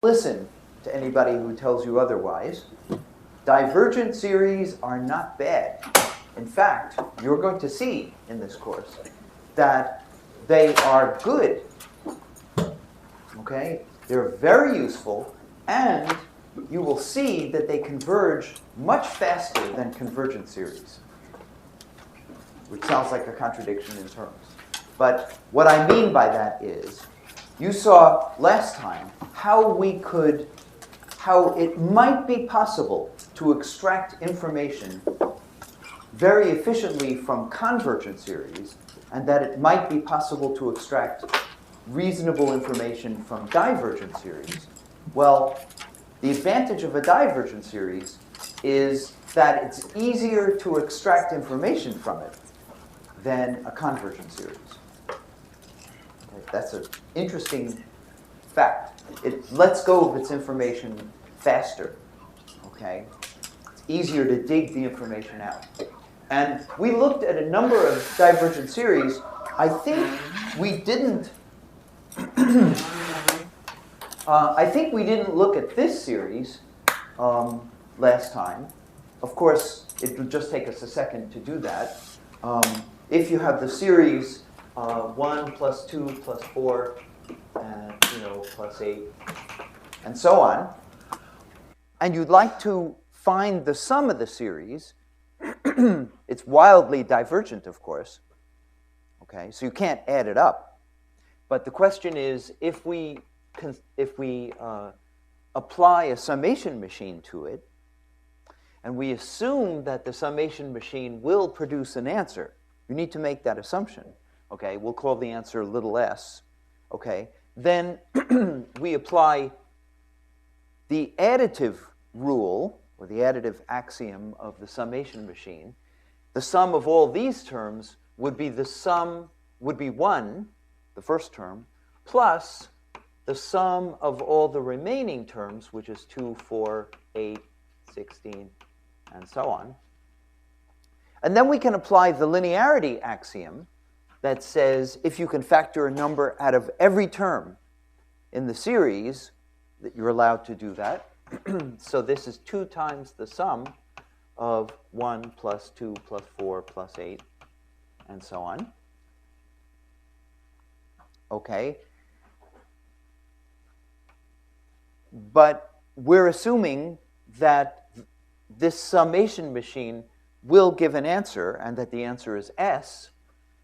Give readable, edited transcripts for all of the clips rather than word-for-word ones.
Listen to anybody who tells you otherwise. Divergent series are not bad. In fact, you're going to see in this course that they are good. Okay? They're very useful, and you will see that they converge much faster than convergent series, which sounds like a contradiction in terms. But what I mean by that is, you saw last time how it might be possible to extract information very efficiently from convergent series, and that it might be possible to extract reasonable information from divergent series. Well, the advantage of a divergent series is that it's easier to extract information from it than a convergent series. That's an interesting fact. It lets go of its information faster. Okay? It's easier to dig the information out. And we looked at a number of divergent series. I think we didn't. I think we didn't look at this series last time. Of course, it would just take us a second to do that. If you have the series 1 plus 2 plus 4, and plus 8, and so on, and you'd like to find the sum of the series, it's wildly divergent, of course. Okay, so you can't add it up. But the question is, if we apply a summation machine to it, and we assume that the summation machine will produce an answer, you need to make that assumption. Okay, we'll call the answer little s. Okay, then we apply the additive rule, or the additive axiom of the summation machine. The sum of all these terms would be 1, the first term, plus the sum of all the remaining terms, which is 2, 4, 8, 16, and so on. And then we can apply the linearity axiom that says if you can factor a number out of every term in the series, that you're allowed to do that. So this is 2 times the sum of 1 plus 2 plus 4 plus 8, and so on. Okay. But we're assuming that this summation machine will give an answer, and that the answer is s.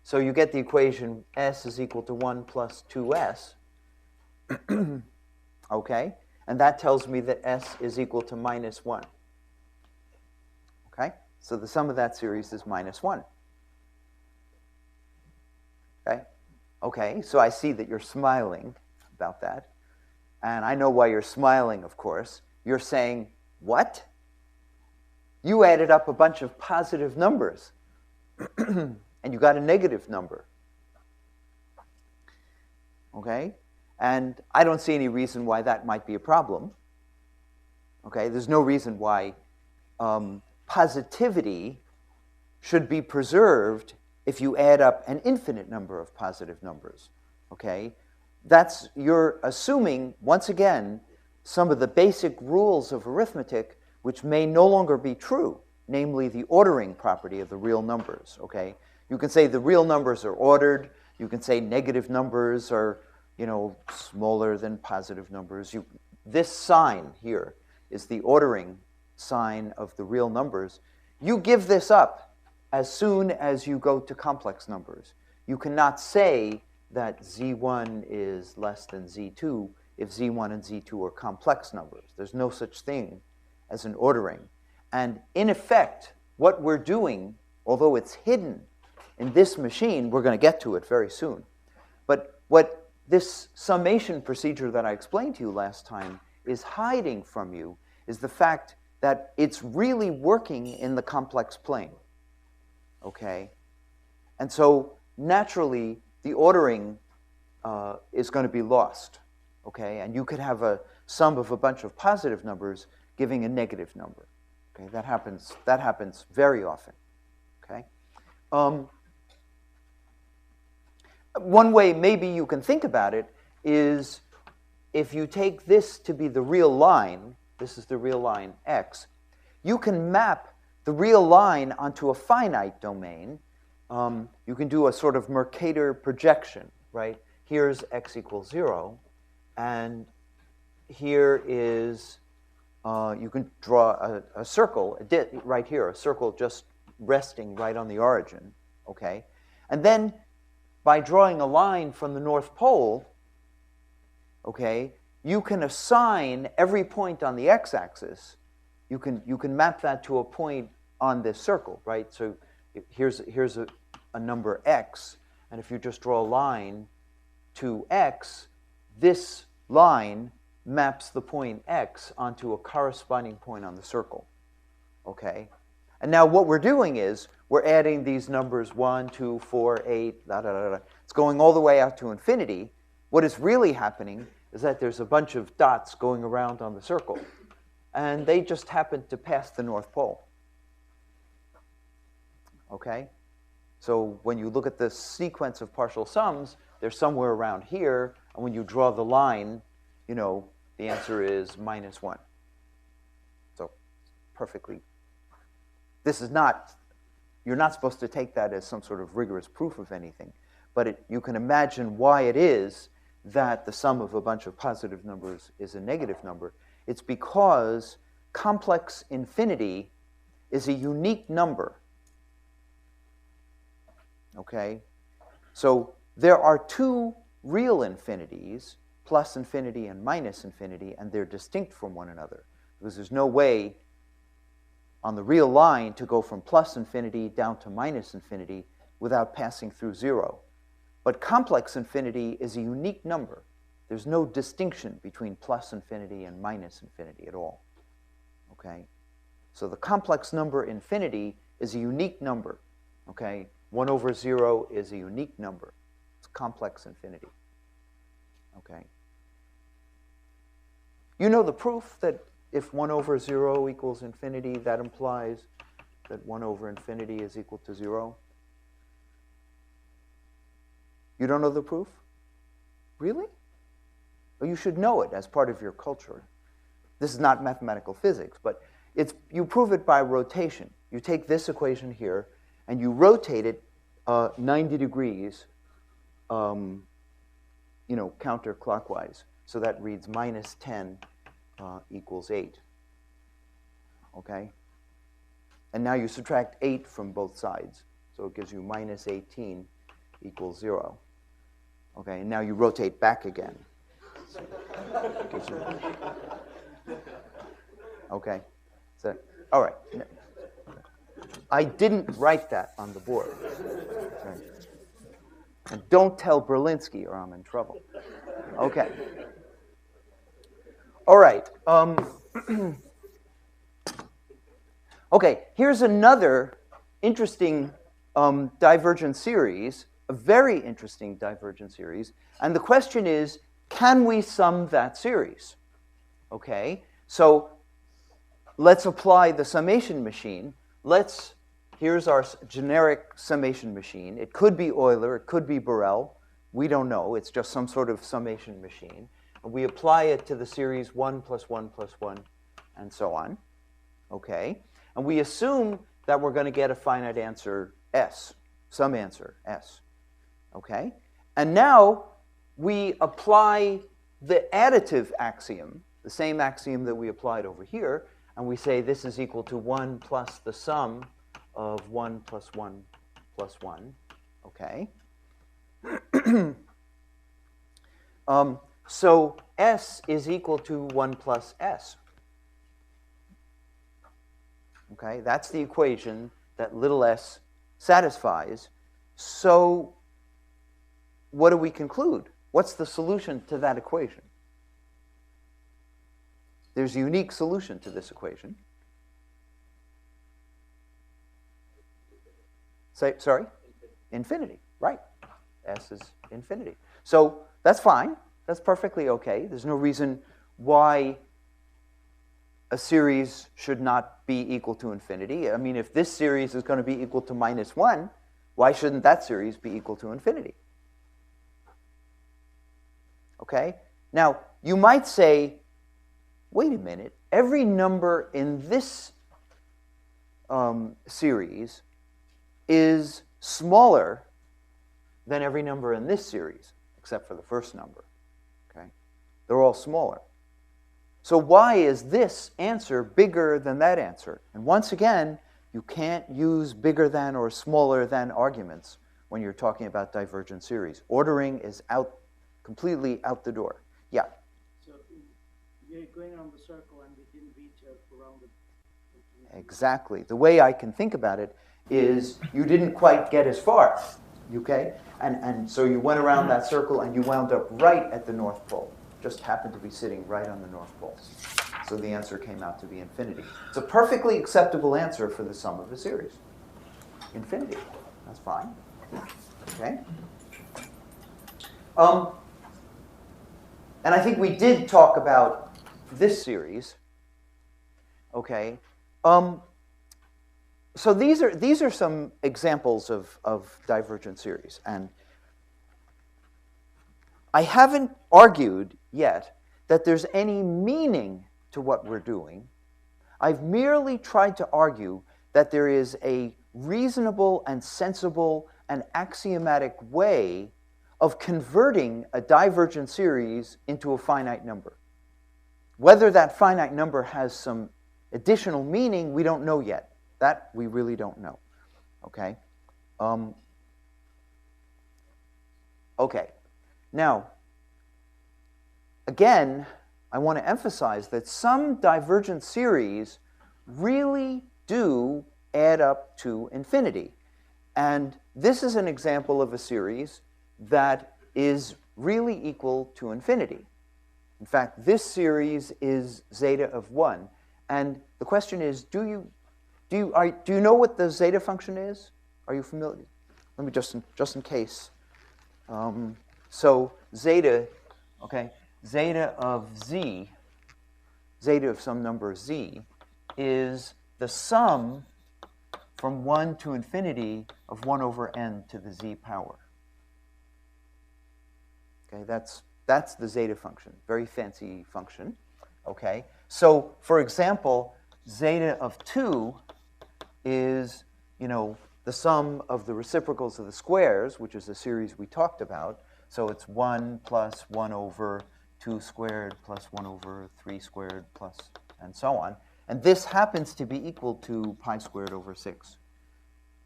So you get the equation s is equal to 1 plus 2s. Okay? And that tells me that s is equal to minus 1. Okay? So the sum of that series is minus 1. Okay? Okay, so I see that you're smiling about that. And I know why you're smiling, of course. You're saying, what? You added up a bunch of positive numbers, and you got a negative number. Okay? And I don't see any reason why that might be a problem. Okay? There's no reason why positivity should be preserved if you add up an infinite number of positive numbers. Okay? You're assuming, once again, some of the basic rules of arithmetic which may no longer be true, namely the ordering property of the real numbers. Okay? You can say the real numbers are ordered. You can say negative numbers are smaller than positive numbers. This sign here is the ordering sign of the real numbers. You give this up as soon as you go to complex numbers. You cannot say that z1 is less than z2 if z1 and z2 are complex numbers. There's no such thing as an ordering. And in effect, what we're doing, although it's hidden in this machine, we're going to get to it very soon. But what this summation procedure that I explained to you last time is hiding from you is the fact that it's really working in the complex plane. Okay? And so naturally, the ordering is going to be lost. Okay? And you could have a sum of a bunch of positive numbers giving a negative number. Okay? That happens very often. Okay? One way maybe you can think about it is if you take this to be the real line, this is the real line x, you can map the real line onto a finite domain. You can do a sort of Mercator projection, right? Here's x equals 0, and here is, you can draw a circle, right here, a circle just resting right on the origin, okay? And then by drawing a line from the North Pole, okay, you can assign every point on the x-axis. You can map that to a point on this circle, right? So here's a number x, and if you just draw a line to x, this line maps the point x onto a corresponding point on the circle, okay? And now what we're doing is we're adding these numbers 1, 2, 4, 8, da, da, da, da. It's going all the way out to infinity. What is really happening is that there's a bunch of dots going around on the circle, and they just happen to pass the North Pole, okay? So when you look at the sequence of partial sums, they're somewhere around here, and when you draw the line, you know, the answer is -1. So perfectly. This is not, you're not supposed to take that as some sort of rigorous proof of anything, but you can imagine why it is that the sum of a bunch of positive numbers is a negative number. It's because complex infinity is a unique number, okay? So there are two real infinities, plus infinity and minus infinity, and they're distinct from one another, because there's no way on the real line to go from plus infinity down to minus infinity without passing through 0. But complex infinity is a unique number. There's no distinction between plus infinity and minus infinity at all, okay? So the complex number infinity is a unique number, okay? 1 over 0 is a unique number. It's complex infinity, okay? You know the proof that if 1 over 0 equals infinity, that implies that 1 over infinity is equal to 0? You don't know the proof? Really? Well, you should know it as part of your culture. This is not mathematical physics, but you prove it by rotation. You take this equation here, and you rotate it 90 degrees, counterclockwise. So that reads -10 equals 8, okay? And now you subtract 8 from both sides, so it gives you -18 equals 0, okay? And now you rotate back again. Okay, so, all right. I didn't write that on the board. Right. And don't tell Berlinski or I'm in trouble. Okay. All right. Okay, here's another interesting divergent series, a very interesting divergent series. And the question is, can we sum that series? Okay, so let's apply the summation machine. Here's our generic summation machine. It could be Euler, it could be Borel. We don't know. It's just some sort of summation machine. And we apply it to the series 1 plus 1 plus 1, and so on. Okay? And we assume that we're going to get a finite answer S, some answer S. Okay? And now we apply the additive axiom, the same axiom that we applied over here, and we say this is equal to 1 plus the sum of 1 plus 1 plus 1. Okay? So S is equal to 1 plus S. Okay? That's the equation that little s satisfies. So what do we conclude? What's the solution to that equation? There's a unique solution to this equation. Sorry? Infinity, right. S is infinity. So that's fine. That's perfectly okay. There's no reason why a series should not be equal to infinity. I mean, if this series is going to be equal to -1, why shouldn't that series be equal to infinity? Okay? Now, you might say, wait a minute, every number in this series is smaller than every number in this series, except for the first number. Okay? They're all smaller. So why is this answer bigger than that answer? And once again, you can't use bigger than or smaller than arguments when you're talking about divergent series. Ordering is completely out the door. Yeah? So we're going around the circle and we didn't reach around it. Exactly. The way I can think about it is you didn't quite get as far, okay? And so you went around that circle and you wound up right at the North Pole. Just happened to be sitting right on the North Pole. So the answer came out to be infinity. It's a perfectly acceptable answer for the sum of a series. Infinity. That's fine. Okay? And I think we did talk about this series. Okay? So these are some examples of divergent series. And I haven't argued yet that there's any meaning to what we're doing. I've merely tried to argue that there is a reasonable and sensible and axiomatic way of converting a divergent series into a finite number. Whether that finite number has some additional meaning, we don't know yet. That we really don't know. Okay? Okay. Now, again, I want to emphasize that some divergent series really do add up to infinity. And this is an example of a series that is really equal to infinity. In fact, this series is zeta of 1. And the question is, do you know what the zeta function is? Are you familiar? Let me just in case. So zeta, okay, zeta of z, zeta of some number z, is the sum from 1 to infinity of 1 over n to the z power. Okay, that's the zeta function. Very fancy function. Okay, so for example, zeta of 2 is, the sum of the reciprocals of the squares, which is a series we talked about. So it's 1 plus 1 over 2 squared plus 1 over 3 squared plus, and so on. And this happens to be equal to pi squared over 6.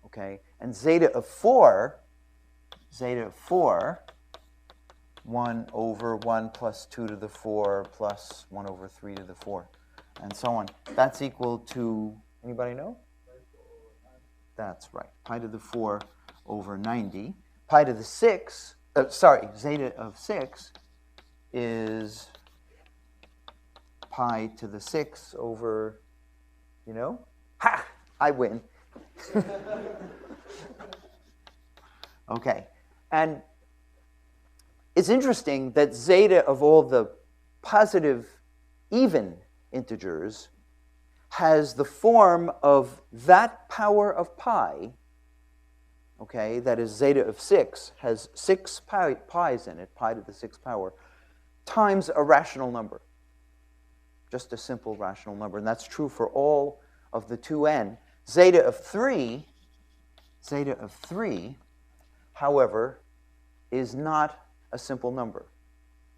Okay? And zeta of 4, 1 over 1 plus 2 to the 4 plus 1 over 3 to the 4, and so on. That's equal to, anybody know? That's right, pi to the 4 over 90. Pi to the 6, zeta of 6 is pi to the 6 over, ha! I win. Okay, and it's interesting that zeta of all the positive even integers has the form of that power of pi, okay, that is zeta of 6, has 6 pi's in it, pi to the 6th power, times a rational number. Just a simple rational number. And that's true for all of the 2n. Zeta of 3, however, is not a simple number.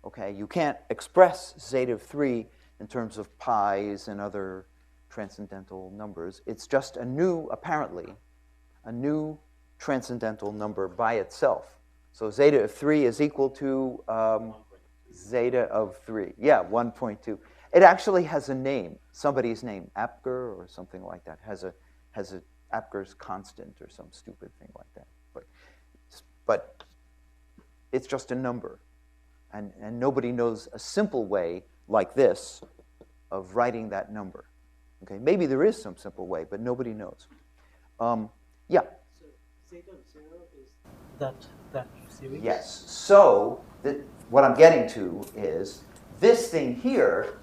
Okay, you can't express zeta of 3 in terms of pi's and other transcendental numbers. It's just apparently, a new transcendental number by itself. So zeta of 3 is equal to zeta of 3. Yeah, 1.2. It actually has a name, somebody's name, Apgar or something like that, has a Apgar's constant or some stupid thing like that. But it's just a number. And nobody knows a simple way like this of writing that number. Okay, maybe there is some simple way, but nobody knows. Yeah? So zeta of 0 is that series? Yes. So what I'm getting to is this thing here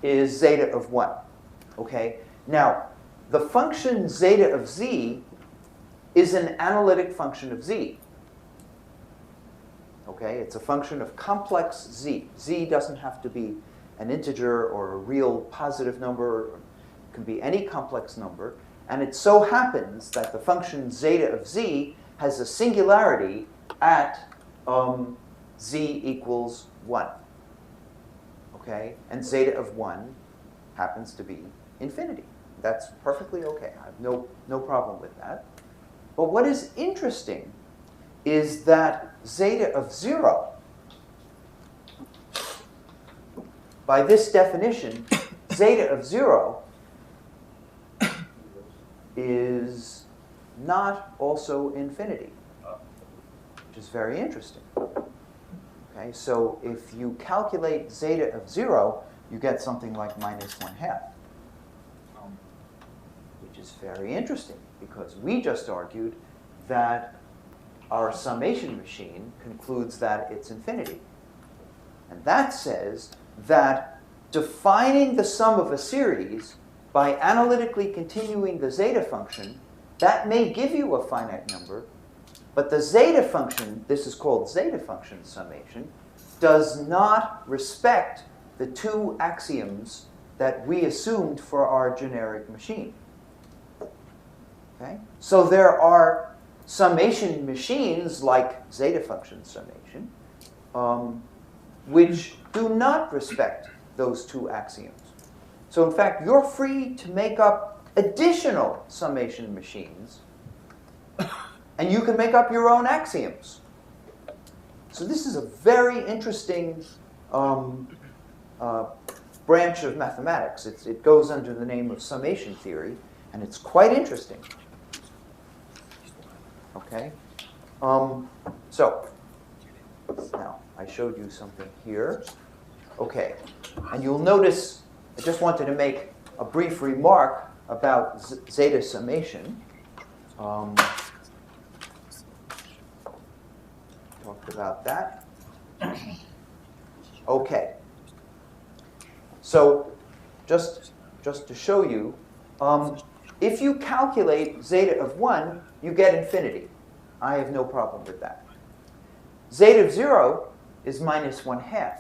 is zeta of 1. Okay? Now, the function zeta of z is an analytic function of z. Okay, it's a function of complex z. Z doesn't have to be an integer or a real positive number. It can be any complex number. And it so happens that the function zeta of z has a singularity at z equals 1. Okay, and zeta of 1 happens to be infinity. That's perfectly okay. I have no problem with that. But what is interesting is that zeta of 0, by this definition, zeta of 0 is not also infinity, which is very interesting. Okay, so if you calculate zeta of 0, you get something like minus 1/2, which is very interesting because we just argued that our summation machine concludes that it's infinity. And that says that defining the sum of a series by analytically continuing the zeta function, that may give you a finite number, but the zeta function, this is called zeta function summation, does not respect the two axioms that we assumed for our generic machine. Okay? So there are summation machines like zeta function summation, which do not respect those two axioms. So in fact, you're free to make up additional summation machines, and you can make up your own axioms. So this is a very interesting branch of mathematics. It goes under the name of summation theory, and it's quite interesting. Okay? So, now, I showed you something here. Okay, and you'll notice, I just wanted to make a brief remark about zeta summation. Talked about that. Okay. So, just to show you, if you calculate zeta of 1, you get infinity. I have no problem with that. Zeta of 0 is minus 1/2.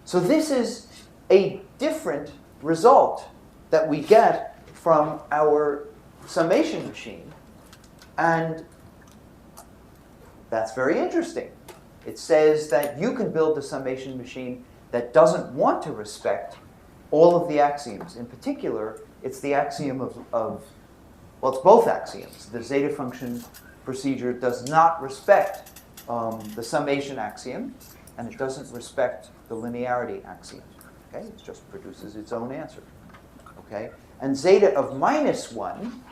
So this is a different result that we get from our summation machine. And that's very interesting. It says that you can build a summation machine that doesn't want to respect all of the axioms. In particular, it's the axiom of well, it's both axioms. The zeta function procedure does not respect the summation axiom, and it doesn't respect the linearity axiom. Okay? It just produces its own answer. Okay? And zeta of minus 1,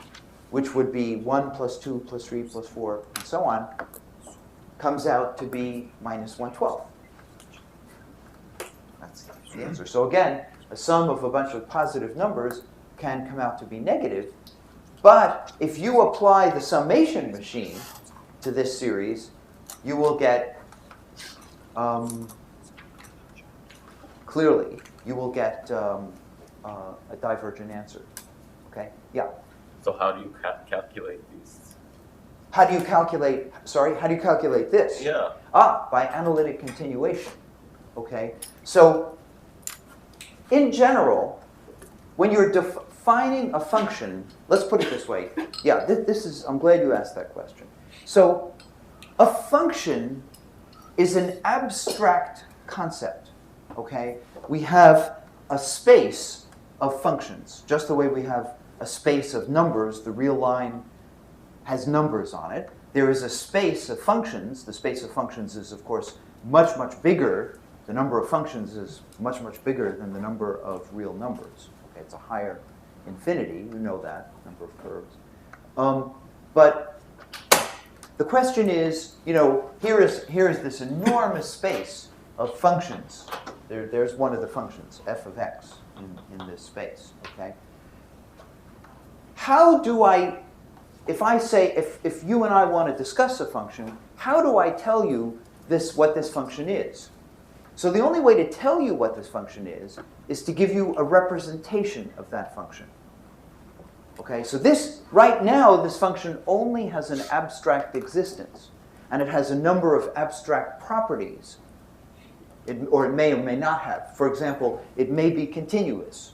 which would be 1 plus 2 plus 3 plus 4, and so on, comes out to be minus 1/12. That's the answer. So again, a sum of a bunch of positive numbers can come out to be negative. But if you apply the summation machine to this series, you will get, clearly, you will get a divergent answer. Okay? Yeah? So how do you calculate these? How do you calculate, sorry, how do you calculate this? Yeah. By analytic continuation. Okay? So, in general, when you're defining a function, let's put it this way. Yeah, this is, I'm glad you asked that question. So, a function is an abstract concept, okay? We have a space of functions, just the way we have a space of numbers. The real line has numbers on it. There is a space of functions. The space of functions is, of course, much, much bigger. The number of functions is much, much bigger than the number of real numbers. Okay, it's a higher infinity. You know that, number of curves. But the question is, you know, here is this enormous space of functions. There's one of the functions, f of x, in this space. Okay. How do I, if I say, if you and I want to discuss a function, how do I tell you what this function is? So the only way to tell you what this function is to give you a representation of that function. Okay, so this, right now, this function only has an abstract existence. and it has a number of abstract properties, or it may or may not have. For example, it may be continuous,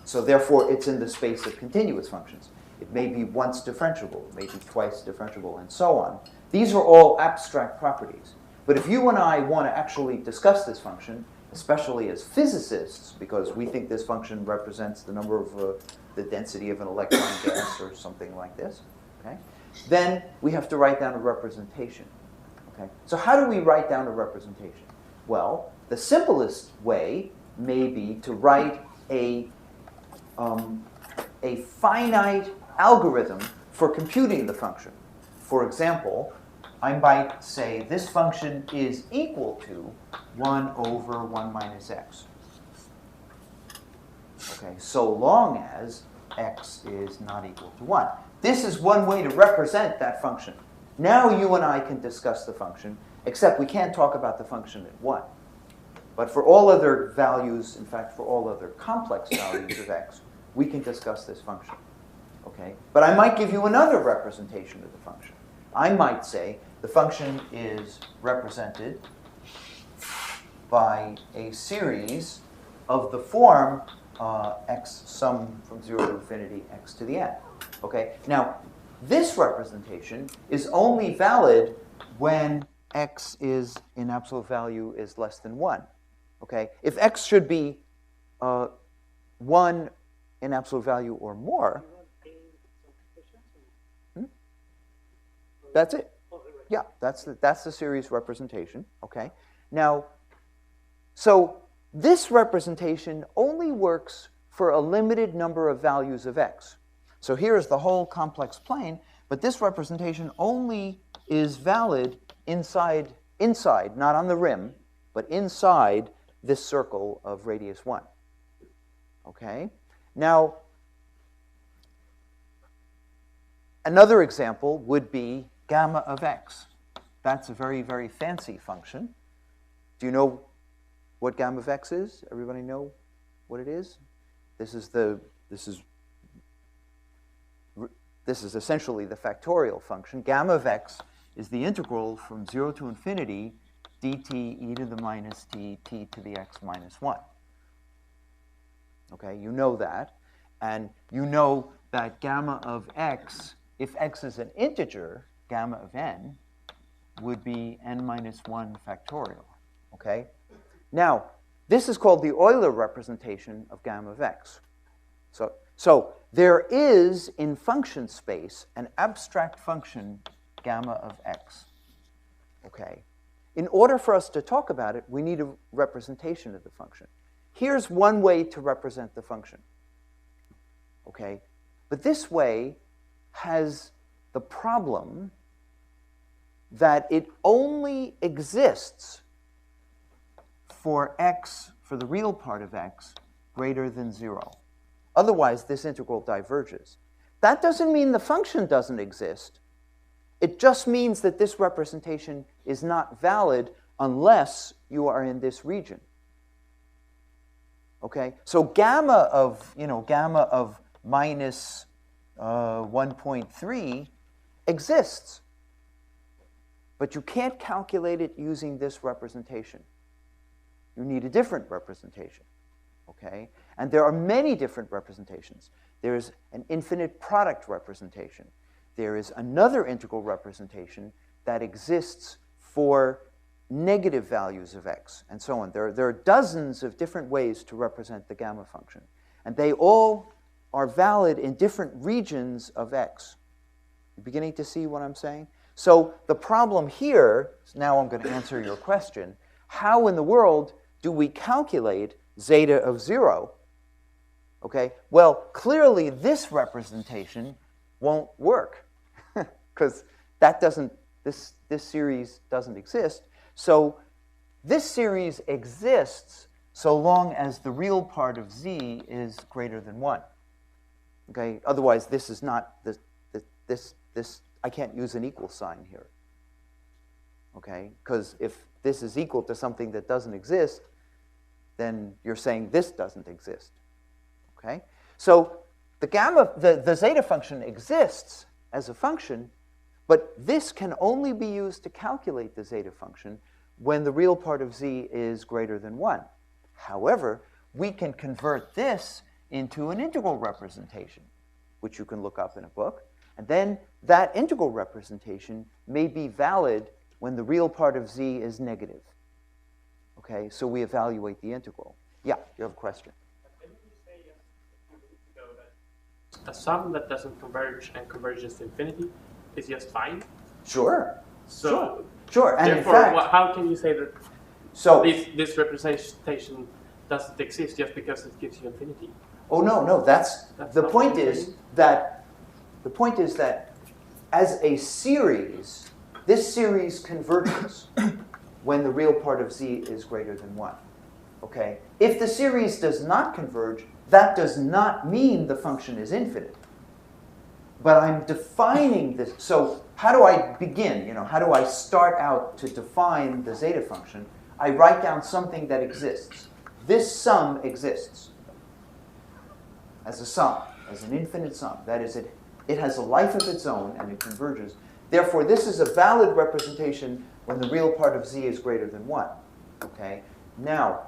so therefore it's in the space of continuous functions. It may be once differentiable, it may be twice differentiable, and so on. These are all abstract properties. But if you and I want to actually discuss this function, especially as physicists, because we think this function represents the number of the density of an electron gas or something like this, okay? Then we have to write down a representation. Okay? So how do we write down a representation? Well, the simplest way may be to write a finite algorithm for computing the function. For example, I might say this function is equal to 1 over 1 minus x. Okay, so long as x is not equal to 1. This is one way to represent that function. Now you and I can discuss the function, except we can't talk about the function at 1. But for all other values, in fact, for all other complex values of x, we can discuss this function. Okay? But I might give you another representation of the function. I might say the function is represented by a series of the form x sum from 0 to infinity x to the n. Okay? Now, this representation is only valid when x is in absolute value is less than 1. Okay? If x should be 1 in absolute value or more, that's it. Yeah, that's the series representation. Okay? Now, so this representation only works for a limited number of values of x. So here is the whole complex plane, but this representation only is valid inside, not on the rim, but inside this circle of radius 1. Okay? Now, another example would be gamma of x. That's a very, very fancy function. Do you know what gamma of x is? Everybody know what it is? This is essentially the factorial function. Gamma of x is the integral from 0 to infinity dt e to the minus t to the x minus 1. Okay, you know that. And you know that gamma of x, if x is an integer, gamma of n would be n minus 1 factorial. Okay? Now, this is called the Euler representation of gamma of x. So there is in function space an abstract function gamma of x. Okay? In order for us to talk about it, we need a representation of the function. Here's one way to represent the function. Okay? But this way has the problem that it only exists for x, for the real part of x, greater than 0. Otherwise, this integral diverges. That doesn't mean the function doesn't exist. It just means that this representation is not valid unless you are in this region. Okay? So gamma of minus 1.3 exists. But you can't calculate it using this representation. You need a different representation. Okay? And there are many different representations. There's an infinite product representation. There is another integral representation that exists for negative values of x, and so on. There are dozens of different ways to represent the gamma function. And they all are valid in different regions of x. You beginning to see what I'm saying? So the problem here, now I'm going to answer your question, how in the world do we calculate zeta of 0? Okay, well, clearly this representation won't work because this series doesn't exist. So this series exists so long as the real part of z is greater than 1. Okay, otherwise this is not, this I can't use an equal sign here. Okay, because if this is equal to something that doesn't exist, then you're saying this doesn't exist. Okay? So the zeta function exists as a function, But this can only be used to calculate the zeta function when the real part of z is greater than 1. However, we can convert this into an integral representation, which you can look up in a book. And then that integral representation may be valid when the real part of z is negative. Okay, so we evaluate the integral. Yeah, you have a question? Didn't you say a few minutes ago that a sum that doesn't converge and converges to infinity is just fine? Sure. So, Sure. And therefore, in fact, how can you say that so this representation doesn't exist just because it gives you infinity? oh no, that's the not point what you're is saying? that the point is that as a series, this series converges when the real part of z is greater than 1. Okay? If the series does not converge, that does not mean the function is infinite. But I'm defining this. So how do I begin? How do I start out to define the zeta function? I write down something that exists. This sum exists as a sum, as an infinite sum. That is, it has a life of its own and it converges. Therefore, this is a valid representation when the real part of z is greater than 1. Okay? Now,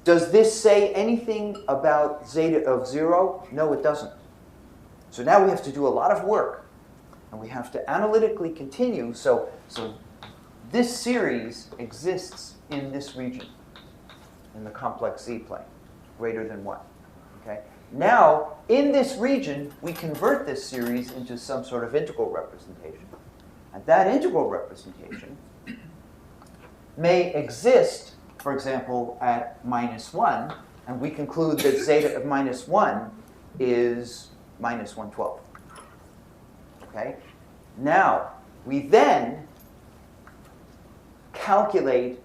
does this say anything about zeta of 0? No, it doesn't. So now we have to do a lot of work, and we have to analytically continue. So this series exists in this region, in the complex z plane, greater than 1. Okay? Now, in this region, we convert this series into some sort of integral representation. And that integral representation may exist, for example, at -1, and we conclude that zeta of -1 is minus 1/12. Okay? Now, we then calculate,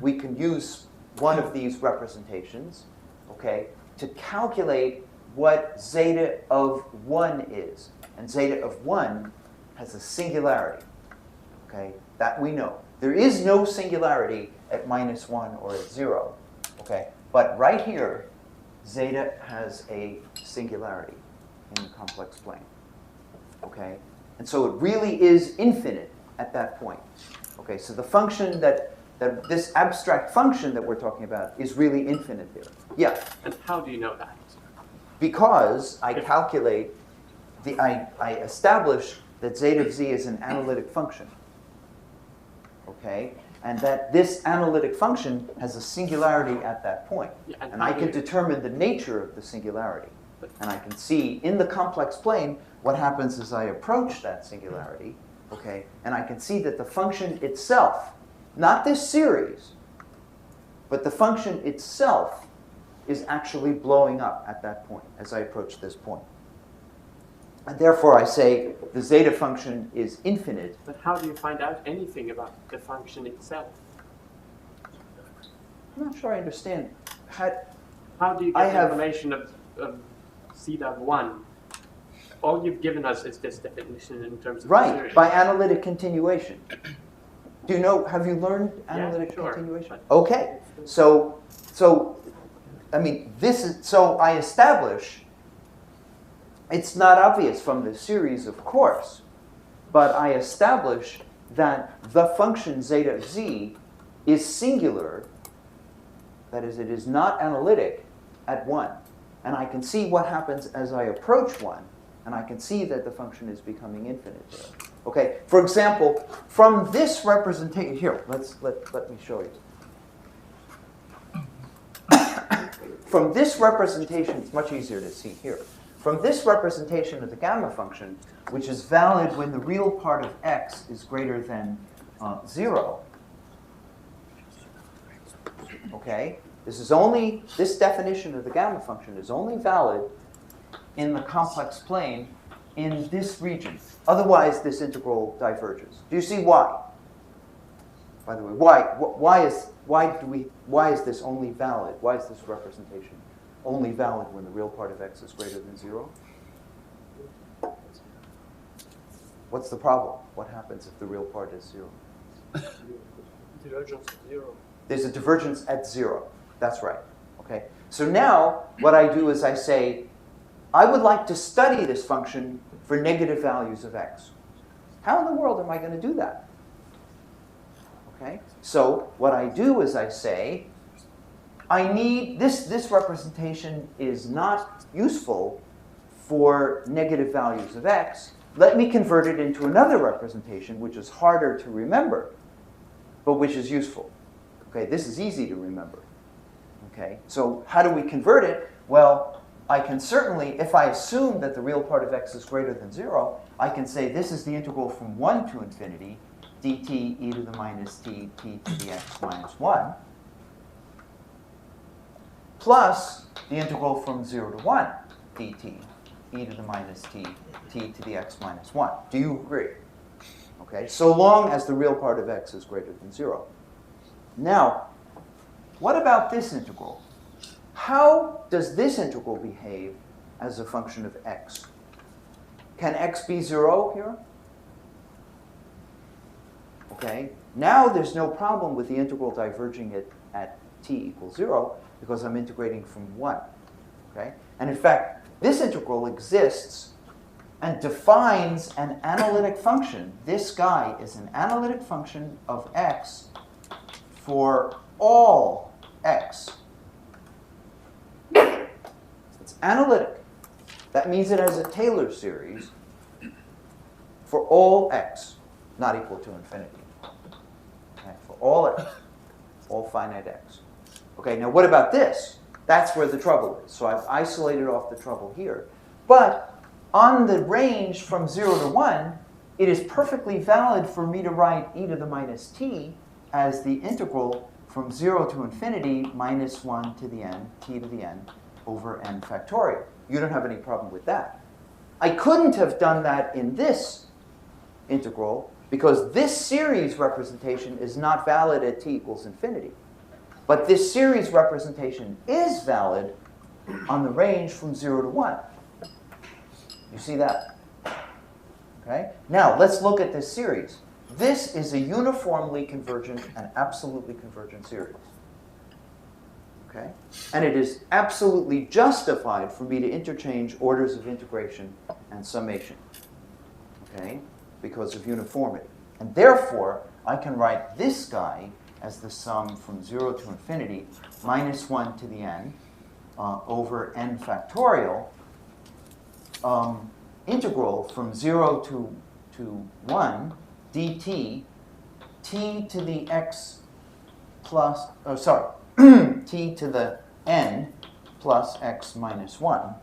we can use one of these representations, okay, to calculate what zeta of 1 is. And zeta of 1 has a singularity, okay? That we know. There is no singularity at -1 or at 0, okay? But right here, zeta has a singularity in the complex plane, okay? And so it really is infinite at that point. Okay, so the function that this abstract function that we're talking about is really infinite there. Yeah, And how do you know that? because I calculate, I establish that zeta of z is an analytic function, okay? And that this analytic function has a singularity at that point. Yeah, And I can determine the nature of the singularity. And I can see in the complex plane what happens as I approach that singularity, okay? And I can see that the function itself, not this series, but the function itself is actually blowing up at that point as I approach this point. And therefore I say the zeta function is infinite. But how do you find out anything about the function itself? I'm not sure I understand. How do you I get the have- information of zeta of 1? All you've given us is this definition in terms of the Right, series. by analytic continuation. Do you know, have you learned analytic sure, continuation? but- Okay, so, I mean, this is, so I establish, it's not obvious from the series, of course, but I establish that the function zeta of z is singular, that is, it is not analytic at 1. And I can see what happens as I approach 1, and I can see that the function is becoming infinite there. Okay, for example, from this representation, here, let me show you. From this representation, it's much easier to see here. From this representation of the gamma function, which is valid when the real part of x is greater than 0, okay? This definition of the gamma function is only valid in the complex plane in this region. Otherwise, this integral diverges. Do you see why? By the way, why is this only valid? Why is this representation only valid when the real part of x is greater than 0? What's the problem? What happens if the real part is 0? Divergence of 0. There's a divergence at 0. That's right. Okay. So now what I do is I say, I would like to study this function for negative values of x. How in the world am I going to do that? Okay, so what I do is I say, I need, this representation is not useful for negative values of x. Let me convert it into another representation, which is harder to remember, but which is useful. Okay, this is easy to remember. Okay, so how do we convert it? Well, I can certainly, if I assume that the real part of x is greater than 0, I can say this is the integral from 1 to infinity, dt e to the minus t, t to the x minus 1, plus the integral from 0 to 1, dt e to the minus t, t to the x minus 1. Do you agree? Okay, so long as the real part of x is greater than 0. Now, what about this integral? How does this integral behave as a function of x? Can x be 0 here? Okay, now there's no problem with the integral diverging at t equals 0 because I'm integrating from 1. Okay, and in fact, this integral exists and defines an analytic function. This guy is an analytic function of x for all x. It's analytic. That means it has a Taylor series for all x not equal to infinity. Okay, for all x, all finite x. Okay, now what about this? That's where the trouble is. So I've isolated off the trouble here. But on the range from 0 to 1, it is perfectly valid for me to write e to the minus t as the integral from 0 to infinity minus 1 to the n, t to the n, over n factorial. You don't have any problem with that. I couldn't have done that in this integral because this series representation is not valid at t equals infinity. But this series representation is valid on the range from 0 to 1. You see that? Okay? Now, let's look at this series. This is a uniformly convergent and absolutely convergent series. Okay? And it is absolutely justified for me to interchange orders of integration and summation. Okay? Because of uniformity. And therefore, I can write this guy as the sum from 0 to infinity minus 1 to the n over n factorial integral from 0 to 1 dt t to the x plus, t to the n plus x minus 1.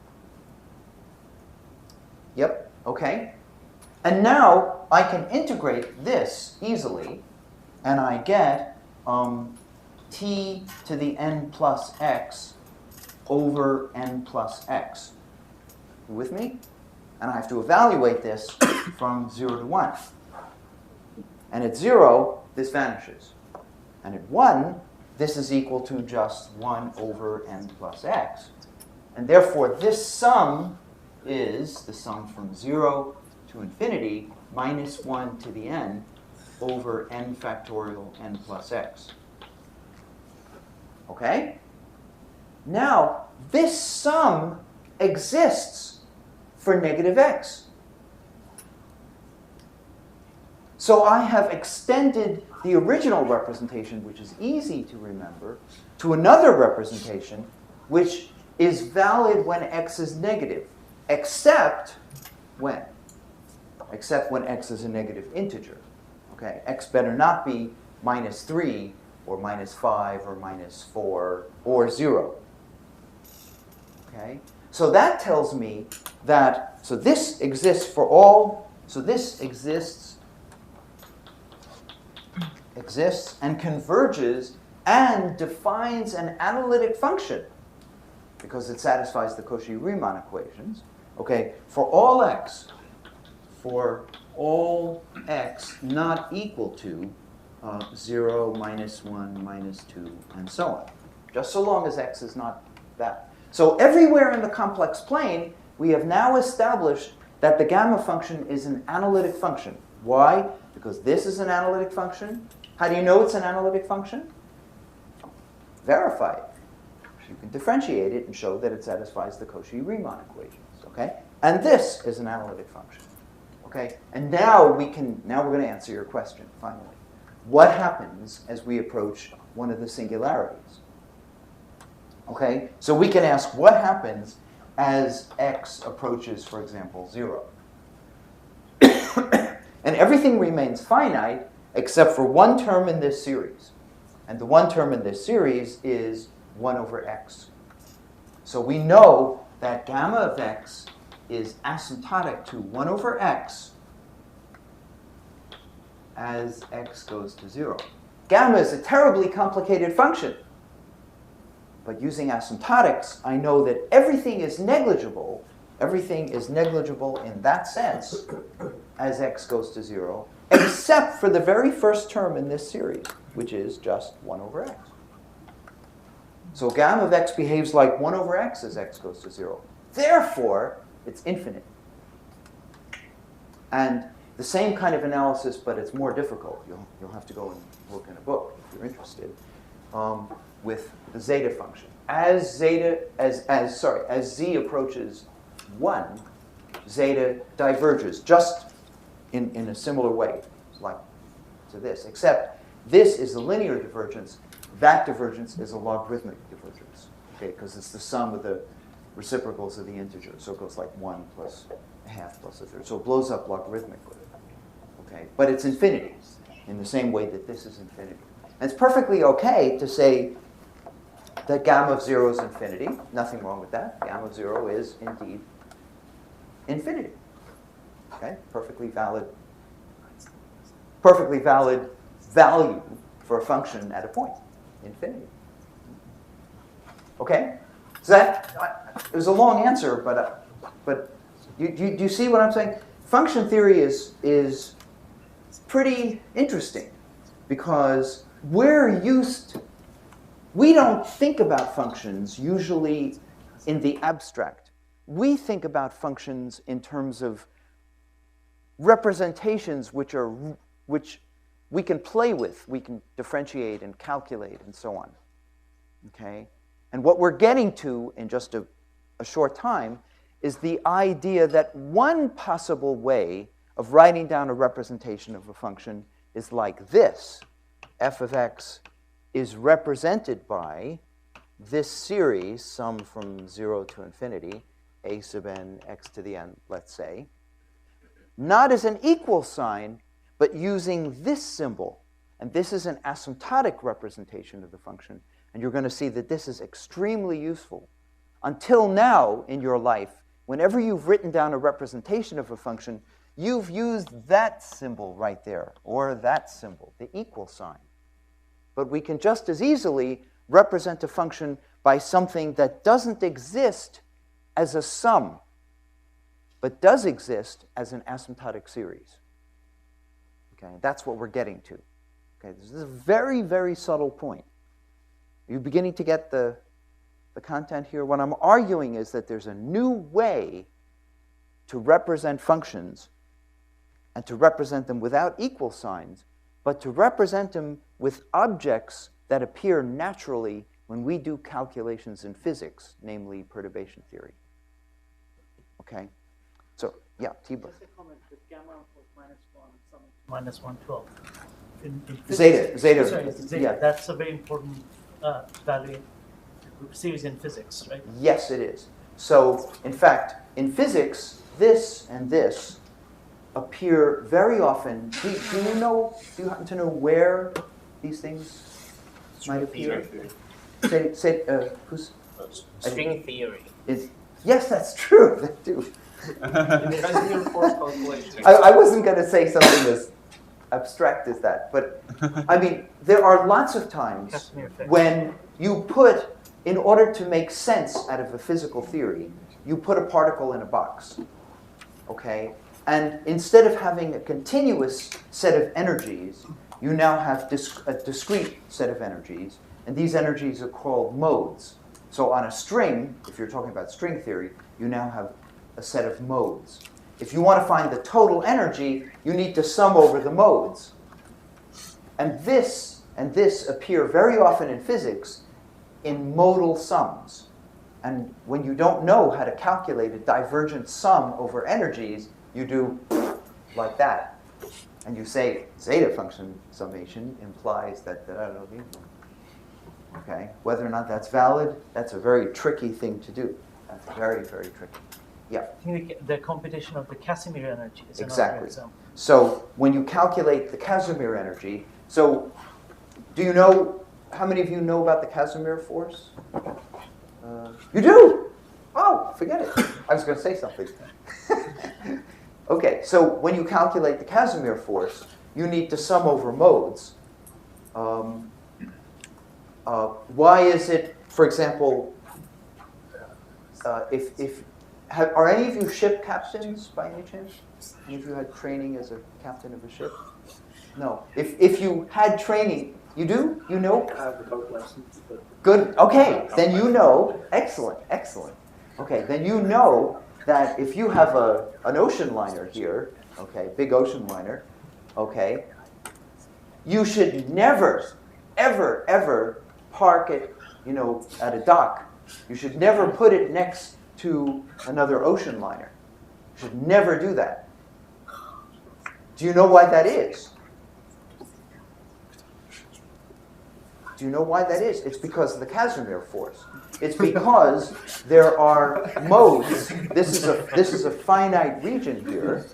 Yep, okay. And now I can integrate this easily, and I get t to the n plus x over n plus x. You with me? And I have to evaluate this from 0 to 1. And at 0, this vanishes. And at 1, this is equal to just 1 over n plus x. And therefore, this sum is the sum from 0 to infinity minus 1 to the n over n factorial n plus x. Okay? Now, this sum exists for negative x. So I have extended the original representation, which is easy to remember, to another representation, which is valid when x is negative, except when? Except when x is a negative integer. Okay, x better not be minus 3 or minus 5 or minus 4 or 0. Okay, so that tells me that, so this exists for all, so this exists and converges and defines an analytic function because it satisfies the Cauchy-Riemann equations. Okay, for all x not equal to 0, minus 1, minus 2, and so on. Just so long as x is not that. So everywhere in the complex plane, we have now established that the gamma function is an analytic function. Why? Because this is an analytic function. How do you know it's an analytic function? Verify it. You can differentiate it and show that it satisfies the Cauchy-Riemann equations. Okay? And this is an analytic function. Okay, and now we're going to answer your question, finally. What happens as we approach one of the singularities? Okay, so we can ask what happens as x approaches, for example, 0. And everything remains finite except for one term in this series. And the one term in this series is 1 over x. So we know that gamma of x is asymptotic to 1 over x as x goes to 0. Gamma is a terribly complicated function. But using asymptotics, I know that everything is negligible. Everything is negligible in that sense as x goes to 0, except for the very first term in this series, which is just 1 over x. So gamma of x behaves like 1 over x as x goes to 0. Therefore, it's infinite. And the same kind of analysis, but it's more difficult. You'll have to go and look in a book if you're interested. With the zeta function. As z approaches 1, zeta diverges just in a similar way, like to this, except this is a linear divergence, that divergence is a logarithmic divergence, okay, because it's the sum of the reciprocals of the integers, so it goes like 1 plus a half plus a third, so it blows up logarithmically, okay, but it's infinity in the same way that this is infinity. And it's perfectly okay to say that gamma of 0 is infinity. Nothing wrong with that. Gamma of 0 is indeed infinity. Okay? Perfectly valid value for a function at a point. Infinity. Okay? So that it was a long answer, but do you see what I'm saying? Function theory is pretty interesting because we don't think about functions usually in the abstract. We think about functions in terms of representations which we can play with, we can differentiate and calculate and so on. Okay? And what we're getting to in just a short time is the idea that one possible way of writing down a representation of a function is like this. F of x is represented by this series, sum from 0 to infinity, a sub n, x to the n, let's say, not as an equal sign, but using this symbol. And this is an asymptotic representation of the function. And you're going to see that this is extremely useful. Until now in your life, whenever you've written down a representation of a function, you've used that symbol right there, or that symbol, the equal sign. But we can just as easily represent a function by something that doesn't exist as a sum, but does exist as an asymptotic series. Okay, that's what we're getting to. Okay, this is a very, very subtle point. Are you beginning to get the content here? What I'm arguing is that there's a new way to represent functions and to represent them without equal signs, but to represent them with objects that appear naturally when we do calculations in physics, namely perturbation theory. Okay? So, yeah, Tiba. Just a comment that gamma of -1 sum minus 112. In Zeta. Sorry, zeta. Yeah. That's a very important value series in physics, right? Yes, it is. So, in fact, in physics, this and this appear very often. Do you happen to know where these things might appear? Who's? String theory. Yes, that's true. They do. In the Casimir force calculation. I wasn't going to say something as abstract as that, but I mean, there are lots of times when you put, in order to make sense out of a physical theory, you put a particle in a box, okay? And instead of having a continuous set of energies, you now have a discrete set of energies, and these energies are called modes. So on a string, if you're talking about string theory, you now have a set of modes. If you want to find the total energy, you need to sum over the modes. And this appear very often in physics in modal sums. And when you don't know how to calculate a divergent sum over energies, you do like that, and you say zeta function summation implies that, okay, whether or not that's valid, that's a very tricky thing to do. That's very, very tricky. Yeah. I think the computation of the Casimir energy is Exactly. another example. So when you calculate the Casimir energy, so do you know, how many of you know about the Casimir force? You do? Oh, forget it. I was going to say something. Okay, so when you calculate the Casimir force, you need to sum over modes. Why is it, for example, are any of you ship captains by any chance? Any of you had training as a captain of a ship? No. If you had training, you do? You know? I have the boat lessons, but Good. Okay, then you know. Excellent, excellent. Okay, then you know that if you have an ocean liner here, okay, big ocean liner, okay, you should never, ever, ever park it, at a dock. You should never put it next to another ocean liner. You should never do that. Do you know why that is? Do you know why that is? It's because of the Casimir force. It's because there are modes. This is a finite region here,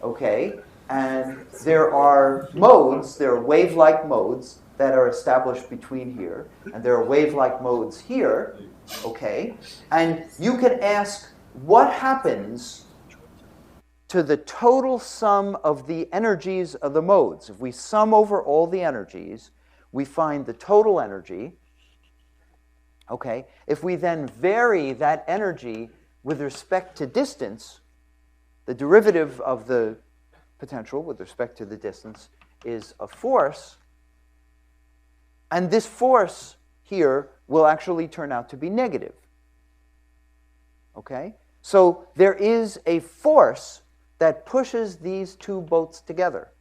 okay? And there are modes, there are wave-like modes that are established between here, and there are wave-like modes here, okay? And you can ask, what happens to the total sum of the energies of the modes? If we sum over all the energies, we find the total energy, okay? If we then vary that energy with respect to distance, the derivative of the potential with respect to the distance is a force, and this force here will actually turn out to be negative, okay? So there is a force that pushes these two boats together,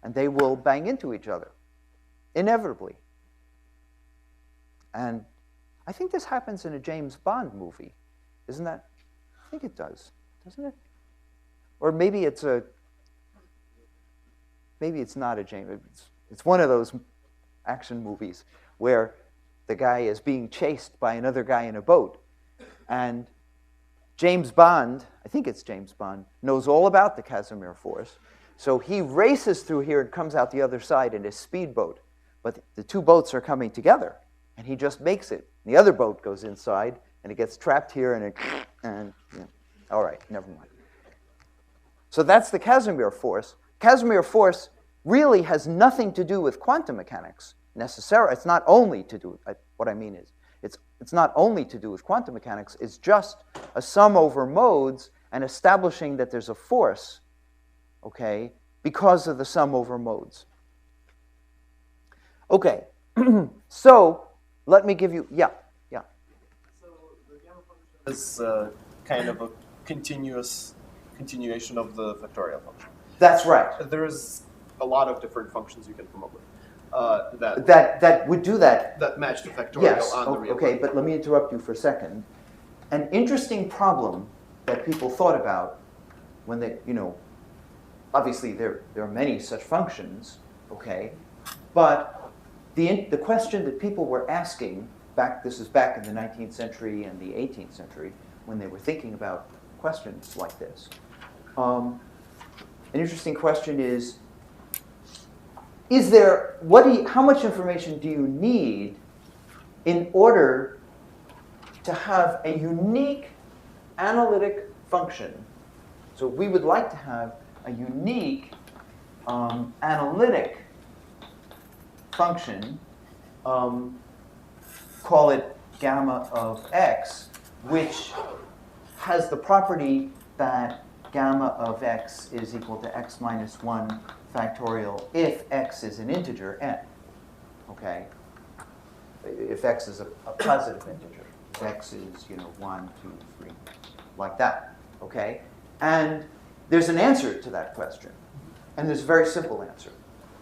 and they will bang into each other. Inevitably. And I think this happens in a James Bond movie. Isn't that? I think it does, doesn't it? Or maybe it's not a James. It's one of those action movies where the guy is being chased by another guy in a boat. And James Bond, I think it's James Bond, knows all about the Casimir force. So he races through here and comes out the other side in his speedboat. But the two boats are coming together, and he just makes it. The other boat goes inside, and it gets trapped here, and all right, never mind. So that's the Casimir force. Casimir force really has nothing to do with quantum mechanics necessarily. It's not only to do. What I mean is, it's not only to do with quantum mechanics. It's just a sum over modes and establishing that there's a force, okay, because of the sum over modes. Okay, so let me give you, yeah. So the gamma function is kind of a continuation of the factorial function. That's right. There's a lot of different functions you can come up with That would do that. that match the factorial Yes, on the real okay, number. but let me interrupt you for a second. An interesting problem that people thought about when they, obviously there are many such functions, okay, but the question that people were asking this is back in the 19th century and the 18th century when they were thinking about questions like this. An interesting question is how much information do you need in order to have a unique analytic function? So we would like to have a unique analytic function, call it gamma of x, which has the property that gamma of x is equal to x minus 1 factorial if x is an integer n, okay? If x is a positive integer, if x is, 1, 2, 3, like that, okay? And there's an answer to that question, and there's a very simple answer,